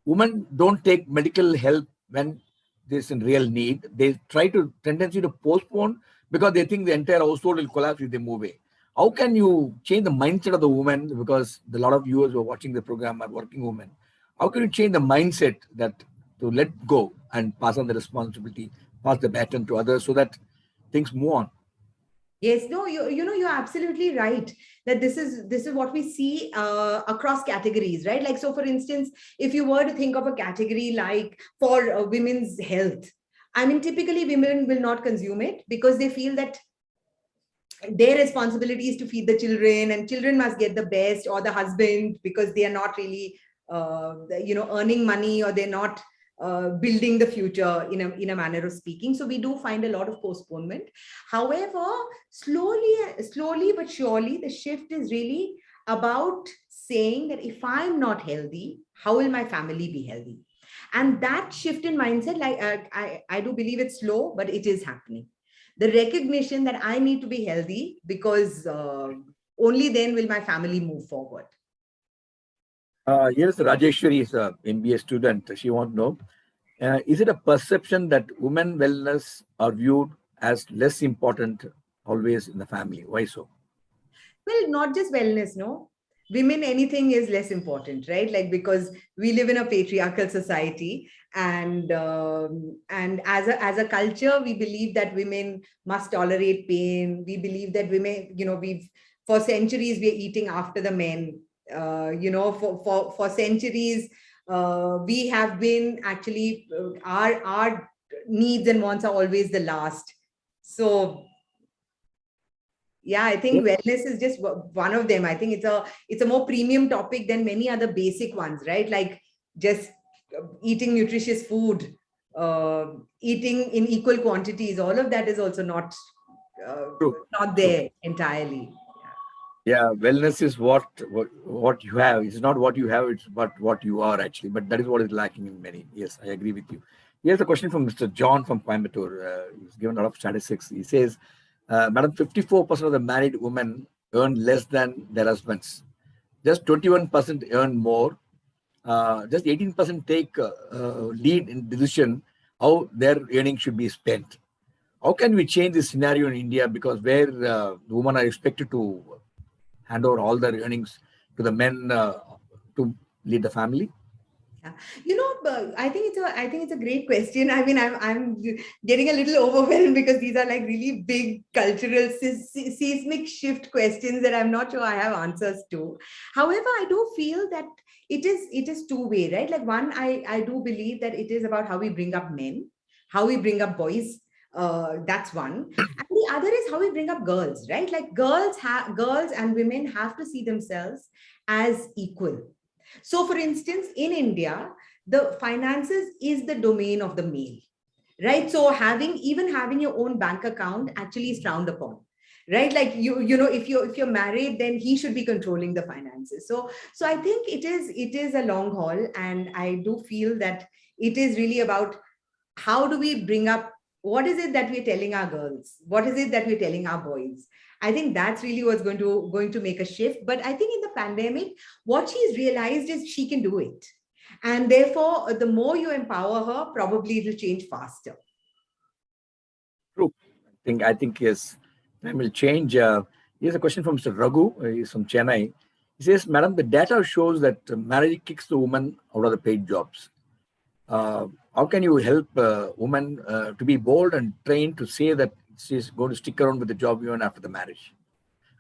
women don't take medical help when there's in real need. They try to tendency to postpone because they think the entire household will collapse if they move away. How can you change the mindset of the woman? Because a lot of viewers who are watching the program are working women. How can you change the mindset that to let go and pass on the responsibility, pass the baton to others so that things move on? Yes, no, you know, you're absolutely right that this is what we see across categories, right? Like, so for instance, if you were to think of a category like for women's health, I mean, typically women will not consume it because they feel that their responsibility is to feed the children, and children must get the best, or the husband, because they are not really earning money, or they're not building the future in a manner of speaking. So we do find a lot of postponement. However, slowly but surely, the shift is really about saying that if I'm not healthy, how will my family be healthy? And that shift in mindset, like I do believe it's slow, but it is happening. The recognition that I need to be healthy, because only then will my family move forward. Here's Rajeshwari is a MBA student. She wants to know, is it a perception that women wellness are viewed as less important always in the family? Why so? Well, not just wellness, no. Women, anything is less important, right? Like, because we live in a patriarchal society, and as a culture, we believe that women must tolerate pain. We believe that women, we've for centuries we're eating after the men. For centuries, we have been actually our needs and wants are always the last. So yeah, I think wellness is just one of them. I think it's a more premium topic than many other basic ones, right? Like just eating nutritious food, eating in equal quantities. All of that is also True. not there entirely. Yeah, wellness is what you have. It's not what you have, it's but what you are actually. But that is what is lacking in many. Yes, I agree with you. Here's a question from Mr. John from Coimbatore. He's given a lot of statistics. He says, Madam, 54% of the married women earn less than their husbands. Just 21% earn more. Just 18% take lead in decision how their earnings should be spent. How can we change this scenario in India? Because where women are expected to hand over all their earnings to the men to lead the family? Yeah. But I think it's a great question. I mean, I'm getting a little overwhelmed because these are like really big cultural seismic shift questions that I'm not sure I have answers to. However, I do feel that it is two-way, right? Like, one, I do believe that it is about how we bring up men, how we bring up boys. That's one. And the other is how we bring up girls, right? Like, girls and women have to see themselves as equal. So, for instance, in India, the finances is the domain of the male, right? So, even having your own bank account actually is frowned upon, right? Like, if you're married, then he should be controlling the finances. So I think it is a long haul, and I do feel that it is really about how do we bring up, what is it that we're telling our girls, what is it that we're telling our boys. I think that's really what's going to make a shift. But I think in the pandemic, what she's realized is she can do it, and therefore the more you empower her, probably it'll change faster. True. I think yes, time will change. Here's a question from Mr. Raghu. He's from Chennai. He says, Madam, the data shows that marriage kicks the woman out of the paid jobs. How can you help women to be bold and trained to say that she's going to stick around with the job even after the marriage?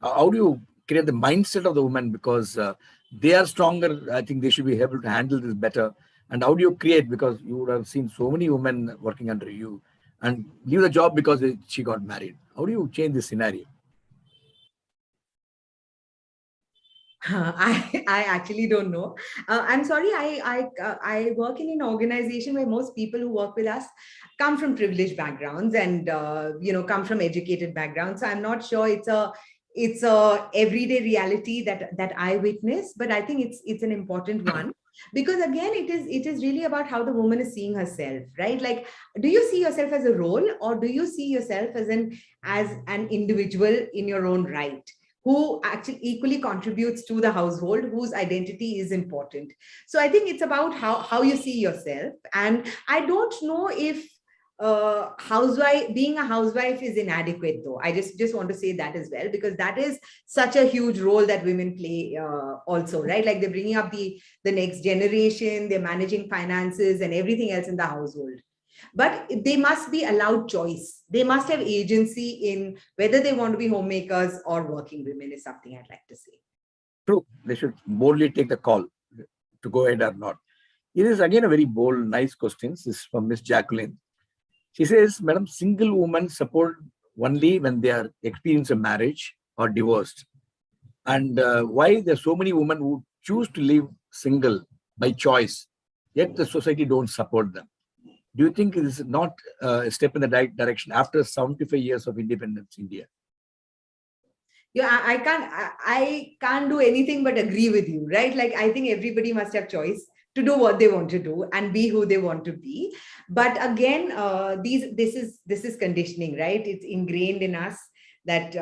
How do you create the mindset of the woman? Because they are stronger. I think they should be able to handle this better. And how do you create, because you would have seen so many women working under you and leave the job because she got married. How do you change this scenario? I actually don't know. I'm sorry. I work in an organization where most people who work with us come from privileged backgrounds, and come from educated backgrounds. So I'm not sure it's a everyday reality that I witness, but I think it's an important one, because again, it is really about how the woman is seeing herself, right? Like, do you see yourself as a role, or do you see yourself as an individual in your own right, who actually equally contributes to the household, whose identity is important? So I think it's about how you see yourself. And I don't know if housewife being a housewife is inadequate, though. I just want to say that as well, because that is such a huge role that women play, also, right? Like, they're bringing up the next generation, they're managing finances and everything else in the household. But they must be allowed choice. They must have agency in whether they want to be homemakers or working women is something I'd like to say. True. They should boldly take the call to go ahead or not. It is again a very bold, nice question. This is from Miss Jacqueline. She says, Madam, single women support only when they are experiencing a marriage or divorced. And why there are so many women who choose to live single by choice, yet the society don't support them. Do you think this is not a step in the right direction after 75 years of independence India? Yeah, I can't do anything but agree with you, right? Like, I think everybody must have choice to do what they want to do and be who they want to be. But again, this is conditioning, right? It's ingrained in us that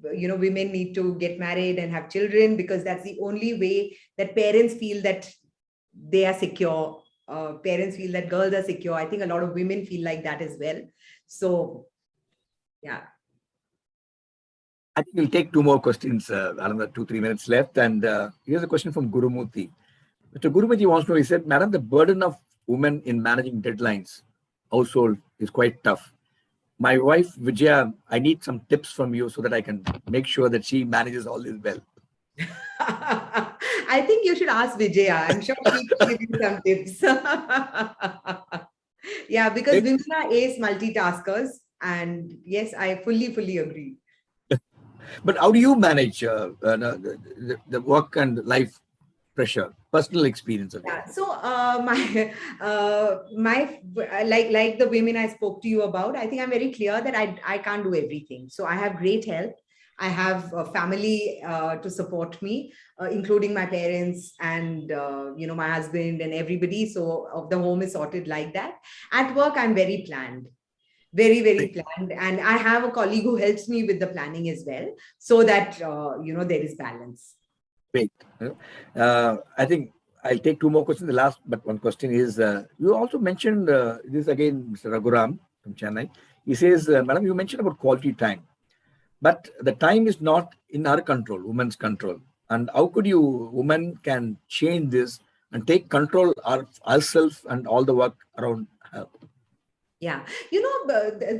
women need to get married and have children because that's the only way that parents feel that they are secure. Parents feel that girls are secure. I think a lot of women feel like that as well. So, yeah. I think we'll take two more questions, another 2-3 minutes left. And here's a question from Gurumurthy. Mr. Gurumurthy wants to know, he said, Madam, the burden of women in managing deadlines, household is quite tough. My wife, Vijaya, I need some tips from you so that I can make sure that she manages all this well. I think you should ask Vijaya. I'm sure she can give you some tips. Yeah, because women are ace multitaskers. And yes, I fully agree. But how do you manage the work and life pressure, personal experience of Yeah, so my like the women I spoke to you about, I think I'm very clear that I can't do everything. So I have great help. I have a family to support me, including my parents and my husband and everybody. So the home is sorted like that. At work, I'm very planned. Very planned, and I have a colleague who helps me with the planning as well, so that there is balance. Great. I think I'll take two more questions. The last but one question is, you also mentioned this again, Mr. Raghuram from Chennai. He says, Madam, you mentioned about quality time, but the time is not in our control, women's control. And how could women can change this and take control of ourselves and all the work around her? Yeah,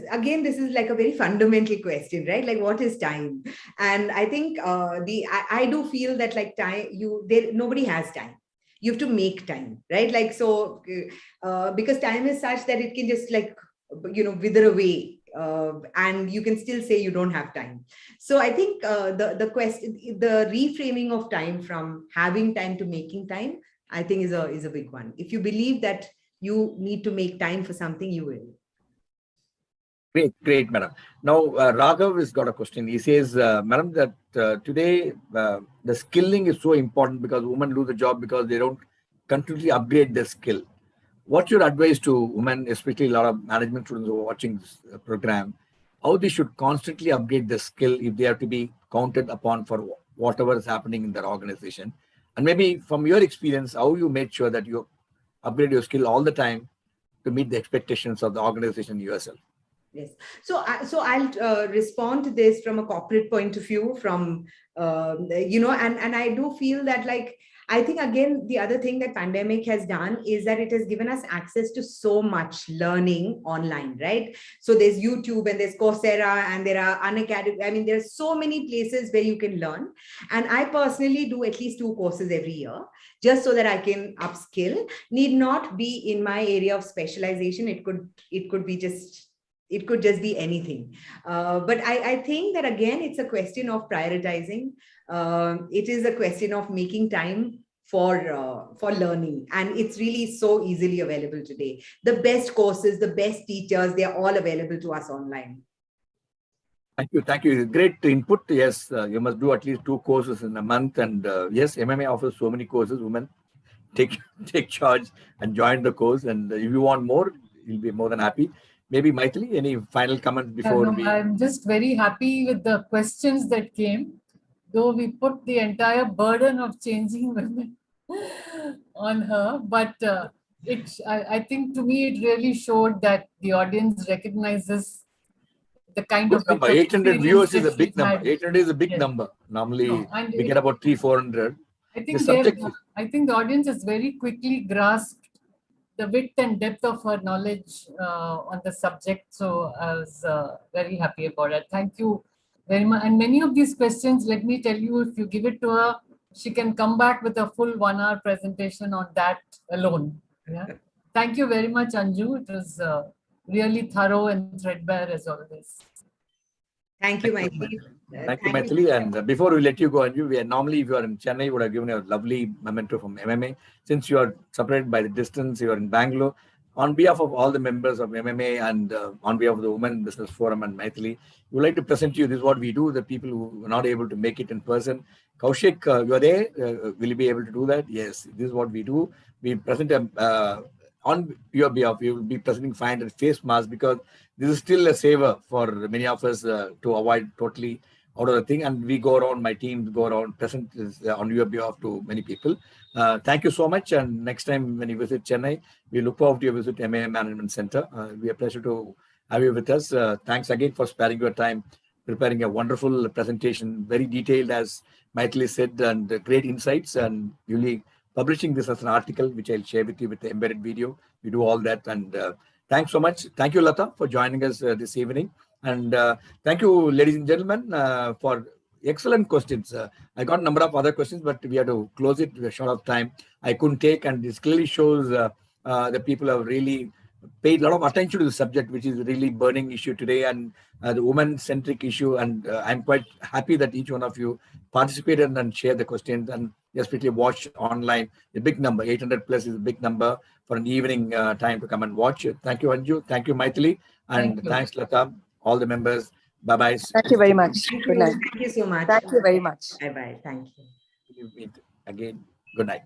again, this is like a very fundamental question, right? Like, what is time? And I think I do feel that like time, nobody has time. You have to make time, right? Like, so because time is such that it can just like wither away, and you can still say you don't have time. So I think the reframing of time from having time to making time, I think is a big one. If you believe that you need to make time for something, you will. Great, madam. Now, Raghav has got a question. He says, madam, that today the skilling is so important because women lose a job because they don't continuously upgrade their skill. What's your advice to women, especially a lot of management students who are watching this program, how they should constantly upgrade their skill if they have to be counted upon for whatever is happening in their organization? And maybe from your experience, how you made sure that you upgrade your skill all the time to meet the expectations of the organization yourself? Yes. So I'll respond to this from a corporate point of view, from, and I do feel that, like, I think, again, the other thing that pandemic has done is that it has given us access to so much learning online, right? So there's YouTube and there's Coursera and there are Unacademy. I mean, there are so many places where you can learn. And I personally do at least 2 courses every year, just so that I can upskill. Need not be in my area of specialization. It could be just, it could just be anything. But I think that, again, it's a question of prioritizing. It is a question of making time for learning. And it's really so easily available today. The best courses, the best teachers, they're all available to us online. Thank you. Great input. Yes, you must do at least 2 courses in a month. And yes, MMA offers so many courses. Women, take charge and join the course. And if you want more, you'll be more than happy. Maybe Maithili, any final comments before we... I'm just very happy with the questions that came, though we put the entire burden of changing women on her. But I think, to me, it really showed that the audience recognizes the kind of... 800 viewers is a big number. 800 is a big Yes. number. Normally, we get about 300-400. I think the audience has very quickly grasped the width and depth of her knowledge on the subject. So I was very happy about it. Thank you very much. And many of these questions, let me tell you, if you give it to her, she can come back with a full 1 hour presentation on that alone. Yeah. Thank you very much, Anju. It was really thorough and threadbare as always. Thank you, Maithili. Thank you, Maithili. And before we let you go, Anju, we are normally, if you are in Chennai, we would have given you a lovely memento from MMA. Since you are separated by the distance, you are in Bangalore. On behalf of all the members of MMA and on behalf of the Women Business Forum and Maithili, we would like to present to you this is what we do, the people who are not able to make it in person. Kaushik, you are there. Will you be able to do that? Yes, this is what we do. We present on your behalf, we will be presenting 500 face masks because this is still a saver for many of us to avoid totally out of the thing. And we go around, my team go around, present this on your behalf to many people. Thank you so much. And next time when you visit Chennai, we look forward to your visit to MMA Management Center. We are pleasure to have you with us. Thanks again for sparing your time, preparing a wonderful presentation, very detailed as Maithili said, and great insights, and really publishing this as an article, which I'll share with you with the embedded video. We do all that. And thanks so much. Thank you, Lata, for joining us this evening. And thank you, ladies and gentlemen, for excellent questions. I got a number of other questions, but we had to close it. We're short of time. I couldn't take, and this clearly shows that people have really paid a lot of attention to the subject, which is really burning issue today, and the woman-centric issue. And I'm quite happy that each one of you participated and shared the questions, and especially watch online. A big number, 800 plus is a big number for an evening time to come and watch. Thank you, Anju. Thank you, Maithili. And thanks, Lata, all the members. Bye-bye. Thank you very much. Good night. Thank you so much. Thank you very much. Bye-bye. Thank you. We'll meet again. Good night.